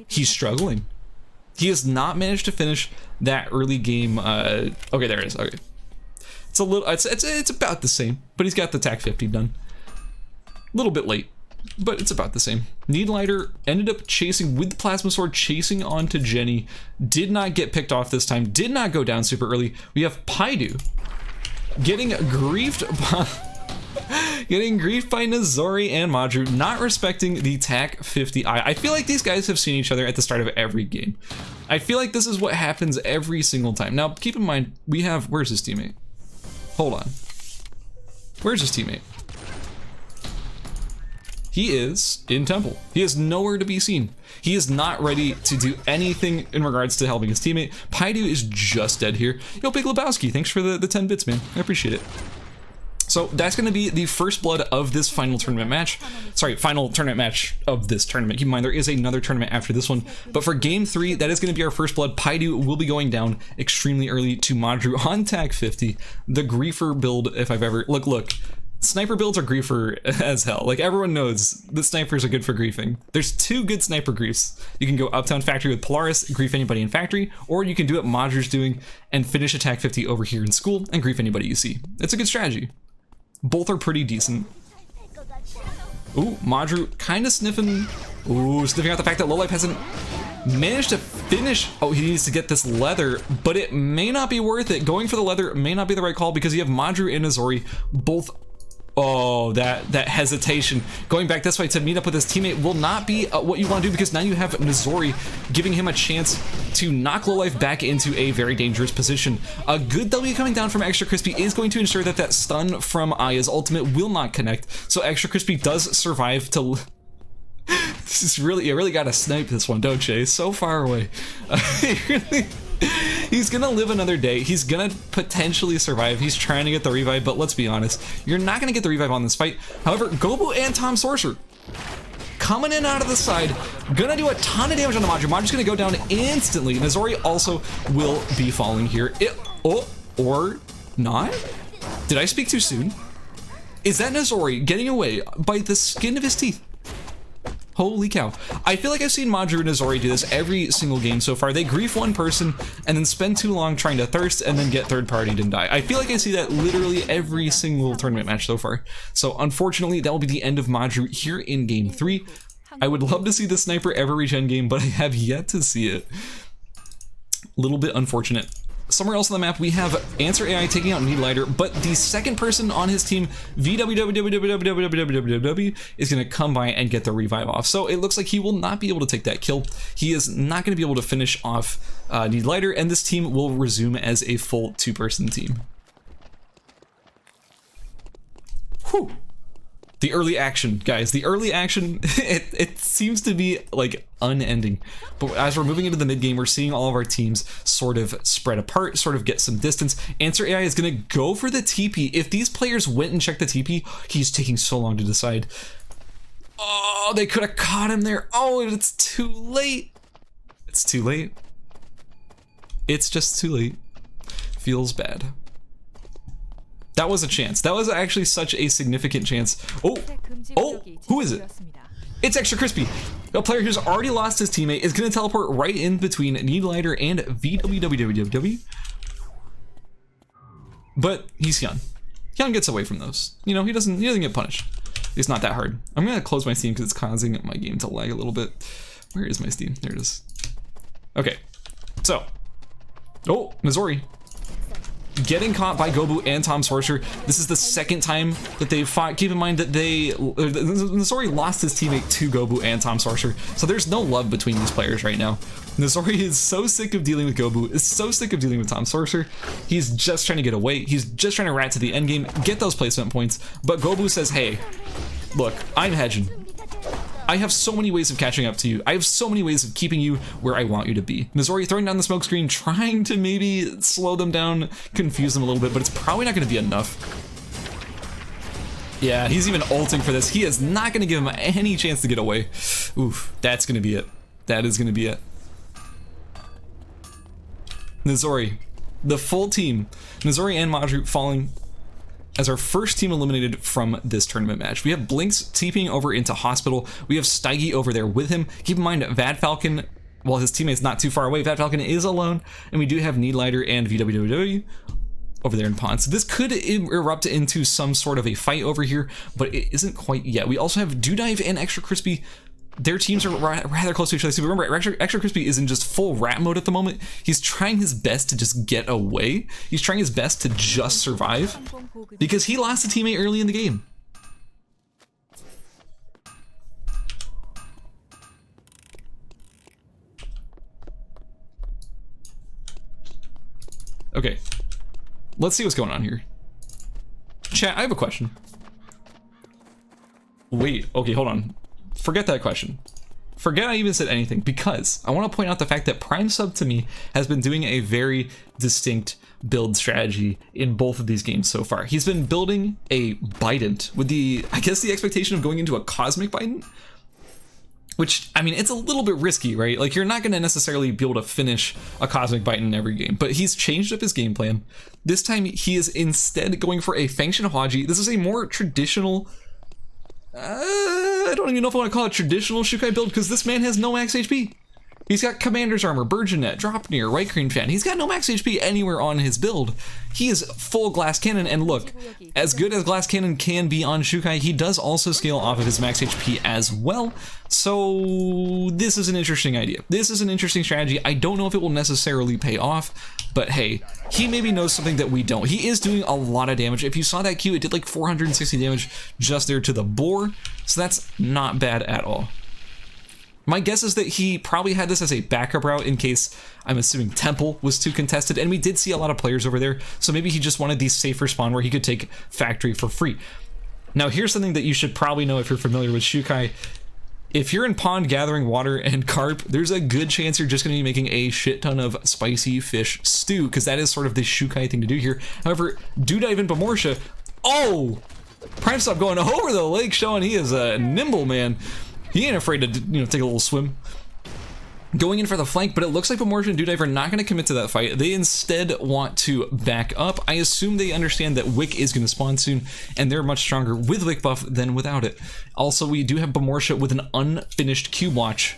he's struggling. He has not managed to finish that early game. Okay, there it is. Okay, it's a little... It's about the same, but he's got the TAC 50 done. A little bit late, but it's about the same. Needlighter ended up chasing with the Plasma Sword, chasing onto Jenny. Did not get picked off this time. Did not go down super early. We have Paidu getting griefed by... Getting griefed by Nozori and Madru, not respecting the TAC 50i. I feel like these guys have seen each other at the start of every game. I feel like this is what happens every single time. Now, keep in mind, we have... Where's his teammate? Hold on. Where's his teammate? He is in Temple. He is nowhere to be seen. He is not ready to do anything in regards to helping his teammate. Paidu is just dead here. Yo, Big Lebowski, thanks for the 10 bits, man. I appreciate it. So that's going to be the first blood of this final tournament match. Sorry, final tournament match of this tournament. Keep in mind, there is another tournament after this one. But for game 3, that is going to be our first blood. Paidu will be going down extremely early to Madru on TAC 50. The griefer build, if I've ever... Look. Sniper builds are griefer as hell. Like, everyone knows that snipers are good for griefing. There's 2 good sniper griefs. You can go Uptown Factory with Polaris, grief anybody in Factory, or you can do what Madru's doing and finish a TAC 50 over here in school and grief anybody you see. It's a good strategy. Both are pretty decent. Ooh, Madru kind of sniffing. Ooh, sniffing out the fact that Lowlife hasn't managed to finish. Oh, he needs to get this leather, but it may not be worth it. Going for the leather may not be the right call because you have Madru and Nozori both. Oh, that hesitation. Going back this way to meet up with his teammate will not be what you want to do because now you have Nozori giving him a chance to knock Lowlife back into a very dangerous position. A good W coming down from Extra Crispy is going to ensure that that stun from Aya's ultimate will not connect. So Extra Crispy does survive to... This is really... You really gotta snipe this one, don't you? He's so far away. He's gonna live another day. He's gonna potentially survive. He's trying to get the revive, but let's be honest, you're not gonna get the revive on this fight. However, Gobu and Tomsorcer coming in out of the side, gonna do a ton of damage on the Madru. Madru's gonna go down instantly. Nozori also will be falling here. Or not? Did I speak too soon? Is that Nozori getting away by the skin of his teeth? Holy cow. I feel like I've seen Madru and Azori do this every single game so far. They grief one person and then spend too long trying to thirst and then get third partied and die. I feel like I see that literally every single tournament match so far. So unfortunately, that will be the end of Madru here in game 3. I would love to see the sniper ever reach endgame, but I have yet to see it. Little bit unfortunate. Somewhere else on the map, we have Answer AI taking out Needlighter, but the second person on his team, VWWWWWWWW, is going to come by and get the revive off. So it looks like he will not be able to take that kill. He is not going to be able to finish off Needlighter, and this team will resume as a full 2-person team. Whew. The early action, guys, the early action, it seems to be like unending. But as we're moving into the mid game, we're seeing all of our teams sort of spread apart, sort of get some distance. Answer AI is going to go for the TP. If these players went and checked the TP, he's taking so long to decide. Oh, they could have caught him there. Oh, it's too late. It's too late. It's just too late. Feels bad. That was a chance. That was actually such a significant chance. Oh, who is it? It's Extra Crispy. A player who's already lost his teammate is going to teleport right in between Needlighter and VWWWW. But he's Hyun. Hyun gets away from those. You know, he doesn't get punished. It's not that hard. I'm going to close my Steam because it's causing my game to lag a little bit. Where is my Steam? There it is. Okay, so. Oh, Missouri. Getting caught by Gobu and Tomsorcer. This is the second time that they've fought. Keep in mind that Missouri lost his teammate to Gobu and Tomsorcer, so there's no love between these players right now. Missouri is so sick of dealing with Gobu, is so sick of dealing with Tomsorcer. He's just trying to get away. He's just trying to rat to the end game, get those placement points, but Gobu says, hey, look, I'm hedging. I have so many ways of catching up to you. I have so many ways of keeping you where I want you to be. Missouri throwing down the smoke screen, trying to maybe slow them down, confuse them a little bit, but it's probably not going to be enough. Yeah, he's even ulting for this. He is not going to give him any chance to get away. Oof, that's going to be it. That is going to be it. Missouri, the full team, Missouri and Madru falling as our first team eliminated from this tournament match. We have Blinks TPing over into Hospital. We have Steigi over there with him. Keep in mind, Vad Falcon, while his teammate's not too far away, Vad Falcon is alone, and we do have Needlighter and VWWW over there in Pond. So this could erupt into some sort of a fight over here, but it isn't quite yet. We also have Dudive and Extra Crispy. Their teams are rather close to each other. So remember, Extra Crispy is in just full rat mode at the moment. He's trying his best to just get away. He's trying his best to just survive because he lost a teammate early in the game. Okay, let's see what's going on here. Chat, I have a question. Wait, okay, hold on. Forget that question. Forget I even said anything, because I want to point out the fact that Prime Sub to me has been doing a very distinct build strategy in both of these games so far. He's been building a Bident with I guess the expectation of going into a Cosmic Bident, which, I mean, it's a little bit risky, right? Like, you're not going to necessarily be able to finish a Cosmic Bident in every game, but he's changed up his game plan. This time, he is instead going for a Fangshin Hwaji. This is a more traditional, I don't even know if I want to call it traditional Shukai build, because this man has no max HP. He's got Commander's Armor, Burgeonet, Dropnir, Right Green Fan. He's got no max HP anywhere on his build. He is full Glass Cannon, and look, as good as Glass Cannon can be on Shukai, he does also scale off of his max HP as well. So this is an interesting idea. This is an interesting strategy. I don't know if it will necessarily pay off, but hey, he maybe knows something that we don't. He is doing a lot of damage. If you saw that Q, it did like 460 damage just there to the boar, so that's not bad at all. My guess is that he probably had this as a backup route in case, I'm assuming, Temple was too contested, and we did see a lot of players over there, so maybe he just wanted the safer spawn where he could take Factory for free. Now here's something that you should probably know if you're familiar with Shukai. If you're in pond gathering water and carp, there's a good chance you're just going to be making a shit ton of spicy fish stew, because that is sort of the Shukai thing to do here. However, Dudive and Pomorsha, oh! Prime Stop going over the lake, showing he is a nimble man. He ain't afraid to, take a little swim. going in for the flank, but it looks like Bamortia and Dudive are not going to commit to that fight. They instead want to back up. I assume they understand that Wick is going to spawn soon, and they're much stronger with Wick buff than without it. Also, we do have Bamortia with an unfinished cube watch.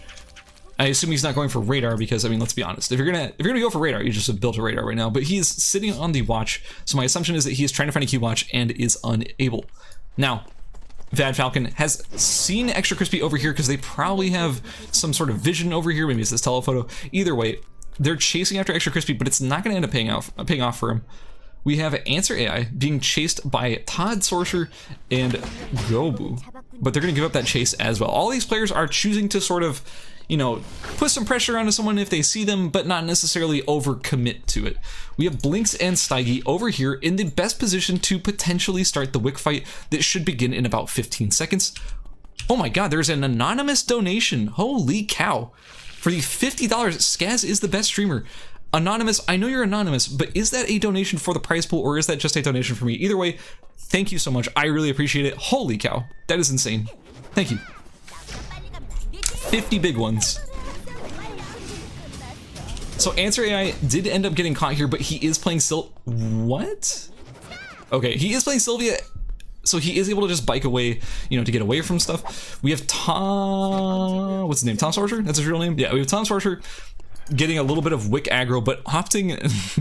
I assume he's not going for radar because, I mean, let's be honest. If you're gonna go for radar, you just have built a radar right now. But he's sitting on the watch, so my assumption is that he is trying to find a cube watch and is unable. Now, Vad Falcon has seen Extra Crispy over here because they probably have some sort of vision over here. Maybe it's this telephoto. Either way, they're chasing after Extra Crispy, but it's not going to end up paying off for him. We have Answer AI being chased by Tomsorcer and Gobu, but they're going to give up that chase as well. All these players are choosing to sort of, you know, put some pressure onto someone if they see them, but not necessarily overcommit to it. We have Blinks and Steige over here in the best position to potentially start the Wick fight that should begin in about 15 seconds. Oh my god, there's an anonymous donation. Holy cow. For the $50, Scaz is the best streamer. Anonymous, I know you're anonymous, but is that a donation for the prize pool or is that just a donation for me? Either way, thank you so much. I really appreciate it. Holy cow, that is insane. Thank you. 50 big ones. So Answer AI did end up getting caught here, but he is playing what? Okay, he is playing Sylvia, so he is able to just bike away, you know, to get away from stuff. We have what's his name? Tomsorcer? That's his real name? Yeah, we have Tomsorcer getting a little bit of Wick aggro, but opting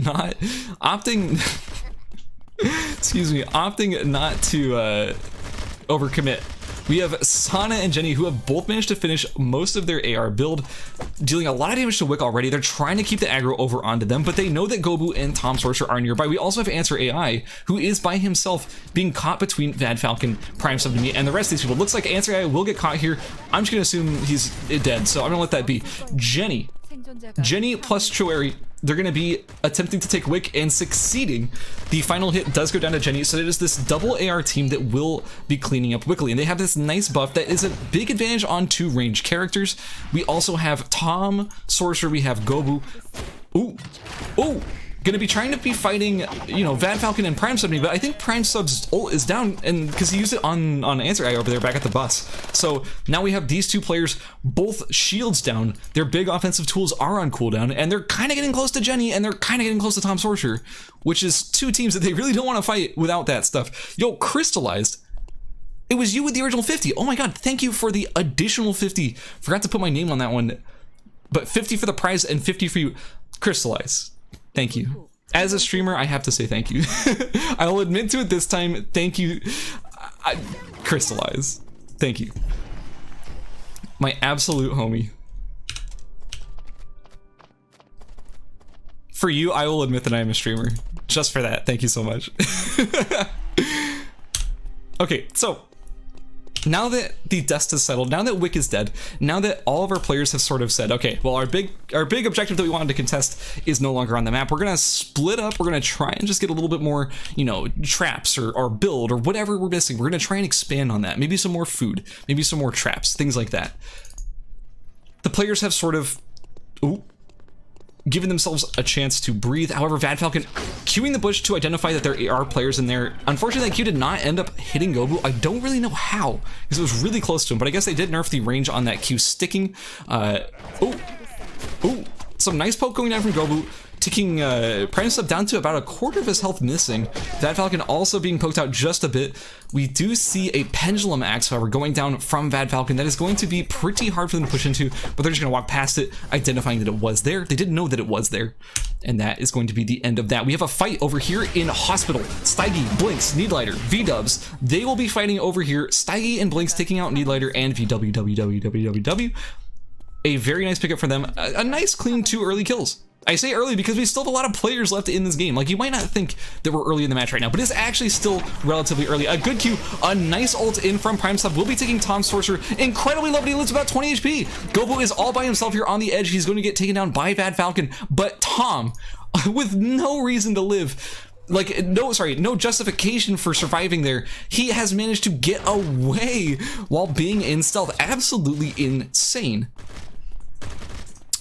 not to overcommit. We have Sana and Jenny, who have both managed to finish most of their AR build, dealing a lot of damage to Wick already. They're trying to keep the aggro over onto them, but they know that Gobu and Tomsorcer are nearby. We also have Answer AI, who is by himself being caught between Vad Falcon, Prime Sub to me, and the rest of these people. Looks like Answer AI will get caught here. I'm just going to assume he's dead, so I'm going to let that be. Jenny plus Choeri, they're going to be attempting to take Wick and succeeding. The final hit does go down to Jenny, so it is this double AR team that will be cleaning up Wickly, and they have this nice buff that is a big advantage on two ranged characters. We also have Tomsorcer, we have Gobu. Ooh, gonna be trying to be fighting, you know, Vad Falcon and Prime Sub, but I think Prime Sub's ult is down, and because he used it on Answer AI over there back at the bus. So now we have these two players, both shields down. Their big offensive tools are on cooldown, and they're kind of getting close to Jenny, and they're kind of getting close to Tomsorcer, which is two teams that they really don't want to fight without that stuff. Yo, Crystallized. It was you with the original 50. Oh my god, thank you for the additional 50. Forgot to put my name on that one. But 50 for the prize and 50 for you. Crystallize. Thank you. As a streamer, I have to say thank you. I will admit to it this time. Thank you. Crystallize. Thank you. My absolute homie. For you, I will admit that I am a streamer. Just for that. Thank you so much. Okay, so now that the dust has settled, now that Wick is dead, now that all of our players have sort of said, okay, well, our big objective that we wanted to contest is no longer on the map, we're gonna split up, we're gonna try and just get a little bit more, you know, traps or build or whatever we're missing. We're gonna try and expand on that. Maybe some more food, maybe some more traps, things like that. The players have sort of, given themselves a chance to breathe. However, Vad Falcon queuing the bush to identify that there are players in there. Unfortunately, that Q did not end up hitting Gobu. I don't really know how, because it was really close to him, but I guess they did nerf the range on that Q sticking. Some nice poke going down from Gobu, ticking Prime Sub down to about a quarter of his health missing. Vad Falcon also being poked out just a bit. We do see a pendulum axe, however, going down from Vad Falcon. That is going to be pretty hard for them to push into, but they're just going to walk past it, identifying that it was there. They didn't know that it was there, and that is going to be the end of that. We have a fight over here in Hospital. Steige, Blinks, Needlighter, V-Dubs. They will be fighting over here. Steige and Blinks taking out Needlighter and VWWWWW. A very nice pickup for them. A nice, clean 2 early kills. I say early because we still have a lot of players left in this game. Like, you might not think that we're early in the match right now, but it's actually still relatively early. A good Q, a nice ult in from Prime Sub. We'll be taking Tomsorcer incredibly low, but he lives about 20 HP. Gobu is all by himself here on the edge. He's going to get taken down by Vad Falcon, but Tom, with no reason to live, like, no justification for surviving there, he has managed to get away while being in stealth. Absolutely insane.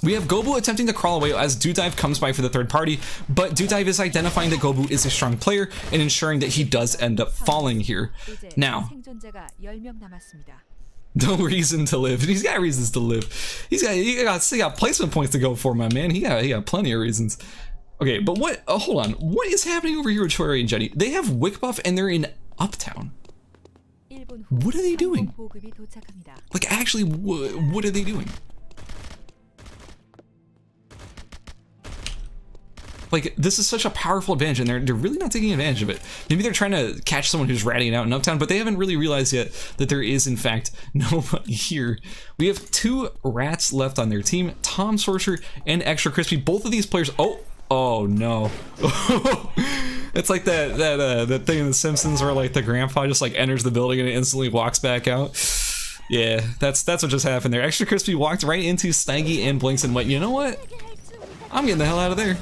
We have Gobu attempting to crawl away as Dudive comes by for the third party, but Dudive is identifying that Gobu is a strong player and ensuring that he does end up falling here. Now, No reason to live. He's got reasons to live. He got placement points to go for, my man. He got plenty of reasons. Okay, but what? Hold on. What is happening over here with Choeri and Jenny? They have Wick Buff and they're in Uptown. What are they doing? Like, actually, what are they doing? Like, this is such a powerful advantage, and they're really not taking advantage of it. Maybe they're trying to catch someone who's ratting it out in Uptown, but they haven't really realized yet that there is, in fact, nobody here. We have 2 rats left on their team, Tomsorcer and Extra Crispy. Both of these players... Oh no. It's like that thing in The Simpsons where, like, the grandpa just, like, enters the building and instantly walks back out. Yeah, that's what just happened there. Extra Crispy walked right into Staggy and Blinks and went, you know what? I'm getting the hell out of there.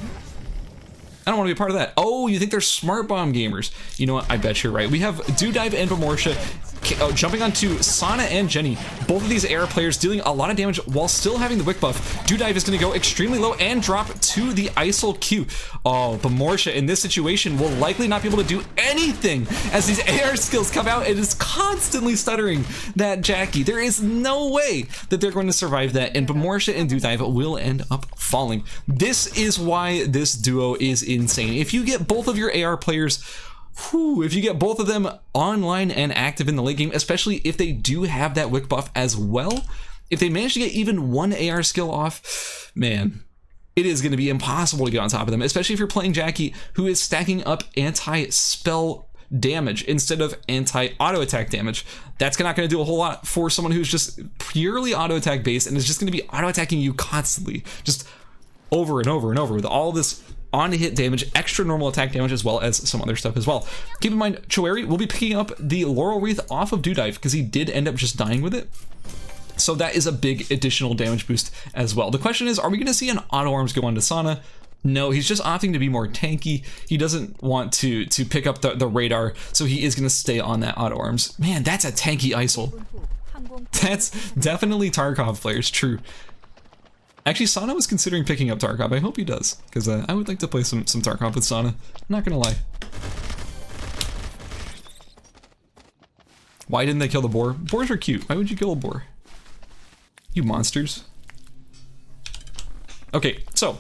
I don't want to be a part of that. Oh, you think they're smart bomb gamers? You know what? I bet you're right. We have Dudive and Bamortia jumping onto Sana and Jenny. Both of these AR players dealing a lot of damage while still having the Wick buff. Dudive is going to go extremely low and drop to the ISIL Q. Oh, Bamortia in this situation will likely not be able to do anything as these AR skills come out. It is constantly stuttering that Jackie. There is no way that they're going to survive that, and Bamortia and Dudive will end up falling. This is why this duo is insane. If you get both of your AR players, if you get both of them online and active in the late game, especially if they do have that Wick buff as well, if they manage to get even one AR skill off, man, it is going to be impossible to get on top of them, especially if you're playing Jackie, who is stacking up anti-spell damage instead of anti-auto attack damage. That's not going to do a whole lot for someone who's just purely auto attack based and is just going to be auto attacking you constantly, just over and over and over with all this on hit damage, extra normal attack damage, as well as some other stuff as well. Keep in mind, Choeri will be picking up the Laurel Wreath off of Dudive because he did end up just dying with it. So that is a big additional damage boost as well. The question is, are we going to see an auto arms go on to Sana? No, he's just opting to be more tanky. He doesn't want to pick up the radar, so he is going to stay on that auto arms. Man, that's a tanky ISIL. That's definitely Tarkov players, true. Actually, Sana was considering picking up Tarkov. I hope he does, because I would like to play some Tarkov with Sana. I'm not gonna lie. Why didn't they kill the boar? Boars are cute. Why would you kill a boar? You monsters. Okay, so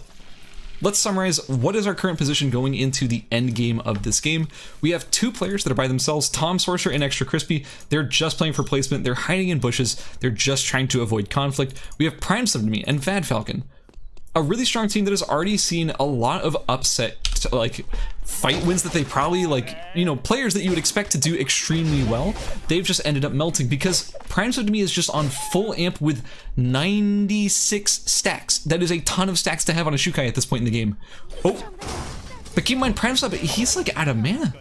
let's summarize what is our current position going into the end game of this game. We have 2 players that are by themselves, Tomsorcer and Extra Crispy. They're just playing for placement. They're hiding in bushes. They're just trying to avoid conflict. We have Prime Submit and Vad Falcon, a really strong team that has already seen a lot of upset, like, fight wins that they probably, like, you know, players that you would expect to do extremely well. They've just ended up melting because Prime Submit is just on full amp with 96 stacks. That is a ton of stacks to have on a Shukai at this point in the game. Oh, but keep in mind, Prime Sub, he's like out of mana.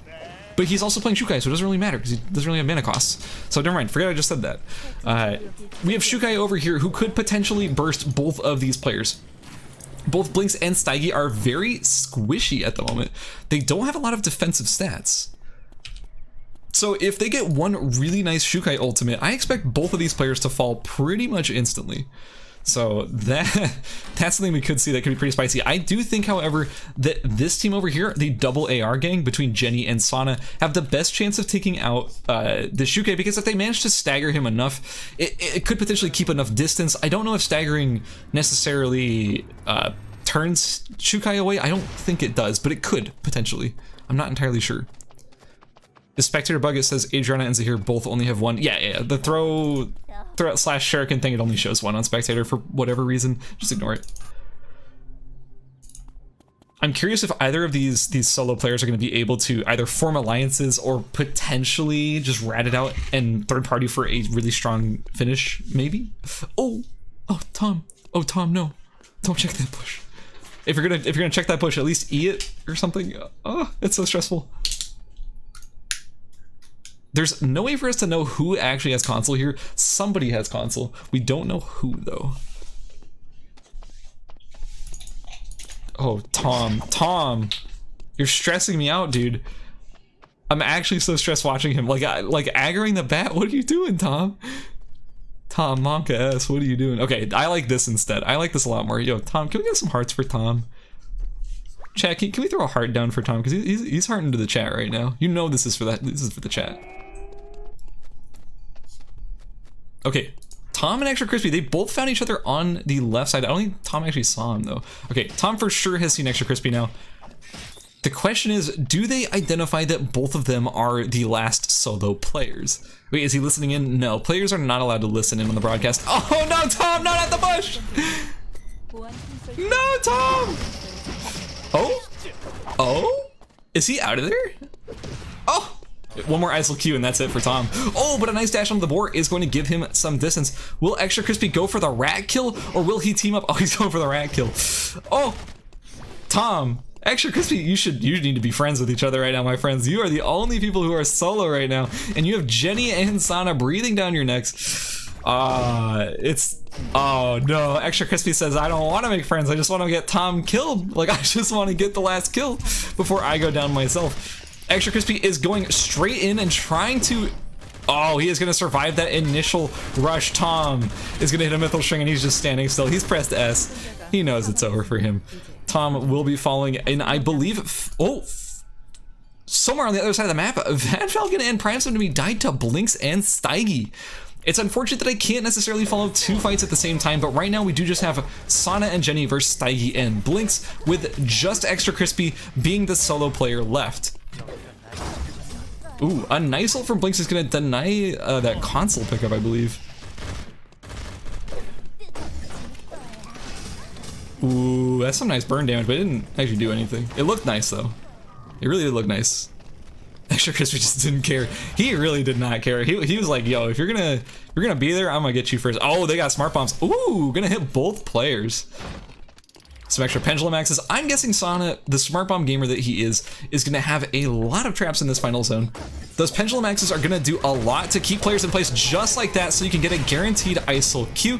But he's also playing Shukai, so it doesn't really matter because he doesn't really have mana costs. So never mind, forget I just said that. We have Shukai over here who could potentially burst both of these players. Both Blinks and Staggy are very squishy at the moment. They don't have a lot of defensive stats. So if they get one really nice Shukai ultimate, I expect both of these players to fall pretty much instantly. So that's something we could see that could be pretty spicy. I do think, however, that this team over here, the double AR gang between Jenny and Sana, have the best chance of taking out the Shukai, because if they manage to stagger him enough, it could potentially keep enough distance. I don't know if staggering necessarily turns Shukai away. I don't think it does, but it could potentially. I'm not entirely sure. The Spectator bug, it says Adriana and Zahir both only have one. Yeah, the throw out slash shuriken thing, it only shows one on Spectator for whatever reason. Just ignore it. I'm curious if either of these solo players are going to be able to either form alliances or potentially just rat it out and third party for a really strong finish, maybe? Oh, Tom, no. Don't check that bush. If you're gonna check that bush, at least E it or something. Oh, it's so stressful. There's no way for us to know who actually has console here. Somebody has console. We don't know who, though. Oh, Tom, you're stressing me out, dude. I'm actually so stressed watching him. Like aggroing the bat. What are you doing, Tom? Tom, Monka S, what are you doing? Okay, I like this instead. I like this a lot more. Yo, Tom, can we get some hearts for Tom? Chat, can we throw a heart down for Tom? Because he's hearting to the chat right now. You know this is for that. This is for the chat. Okay, Tom and Extra Crispy, they both found each other on the left side. I don't think Tom actually saw him though. Okay, Tom for sure has seen Extra Crispy now. The question is, do they identify that both of them are the last solo players? Wait, is he listening in? No, players are not allowed to listen in on the broadcast. Oh no, Tom, not at the bush! No, Tom! Oh? Oh? Is he out of there? Oh! One more ISO Q and that's it for Tom. Oh, but a nice dash on the board is going to give him some distance. Will Extra Crispy go for the rat kill or will he team up? Oh, he's going for the rat kill. Oh, Tom, Extra Crispy, you need to be friends with each other right now, my friends. You are the only people who are solo right now, and you have Jenny and Sana breathing down your necks. Oh no, Extra Crispy says, I don't want to make friends, I just want to get Tom killed. Like, I just want to get the last kill before I go down myself. Extra Crispy is going straight in and trying to... Oh, he is going to survive that initial rush. Tom is going to hit a mythical string and he's just standing still. He's pressed S. He knows it's over for him. Tom will be falling in, I believe... somewhere on the other side of the map, Van Falcon and Prime Sim to be died to Blinks and Steige. It's unfortunate that I can't necessarily follow two fights at the same time, but right now we do just have Sana and Jenny versus Steige and Blinks, with just Extra Crispy being the solo player left. Ooh, a nice ult from Blinks is going to deny that console pickup, I believe. Ooh, that's some nice burn damage, but it didn't actually do anything. It looked nice, though. It really did look nice. Extra Crispy just didn't care. He really did not care. He was like, yo, if you're gonna be there, I'm gonna get you first. Oh, they got smart bombs. Ooh, gonna hit both players. Some extra pendulum axes. I'm guessing Sana, the smart bomb gamer that he is gonna have a lot of traps in this final zone. Those pendulum axes are gonna do a lot to keep players in place just like that, so you can get a guaranteed ISO Q.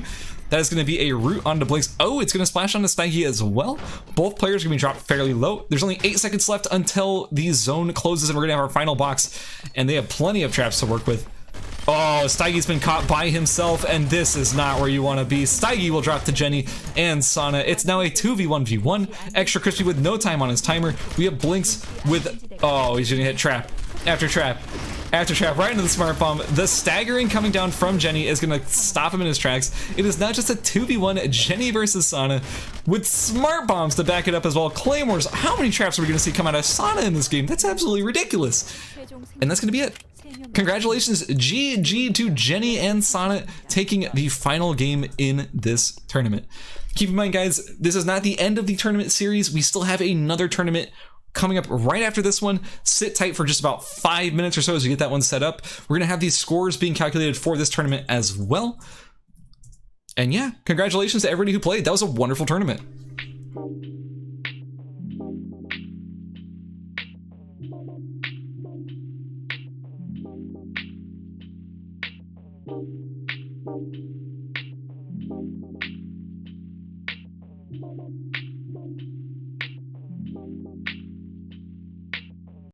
That is going to be a route onto Blinks. Oh, it's going to splash onto Steige as well. Both players are going to be dropped fairly low. There's only 8 seconds left until the zone closes and we're going to have our final box. And they have plenty of traps to work with. Oh, Steige's been caught by himself, and this is not where you want to be. Steige will drop to Jenny and Sana. It's now a 2v1v1. Extra Crispy with no time on his timer. We have Blinks with... Oh, he's going to hit trap after trap. After trap, right into the smart bomb. The staggering coming down from Jenny is gonna stop him in his tracks. It is not just a 2v1 Jenny versus Sana with smart bombs to back it up as well. Claymores, how many traps are we gonna see come out of Sana in this game? That's absolutely ridiculous. And that's gonna be it. Congratulations, GG to Jenny and Sana taking the final game in this tournament. Keep in mind, guys, this is not the end of the tournament series. We still have another tournament coming up right after this one. Sit tight for just about 5 minutes or so as we get that one set up. We're gonna have these scores being calculated for this tournament as well. And yeah, congratulations to everybody who played. That was a wonderful tournament.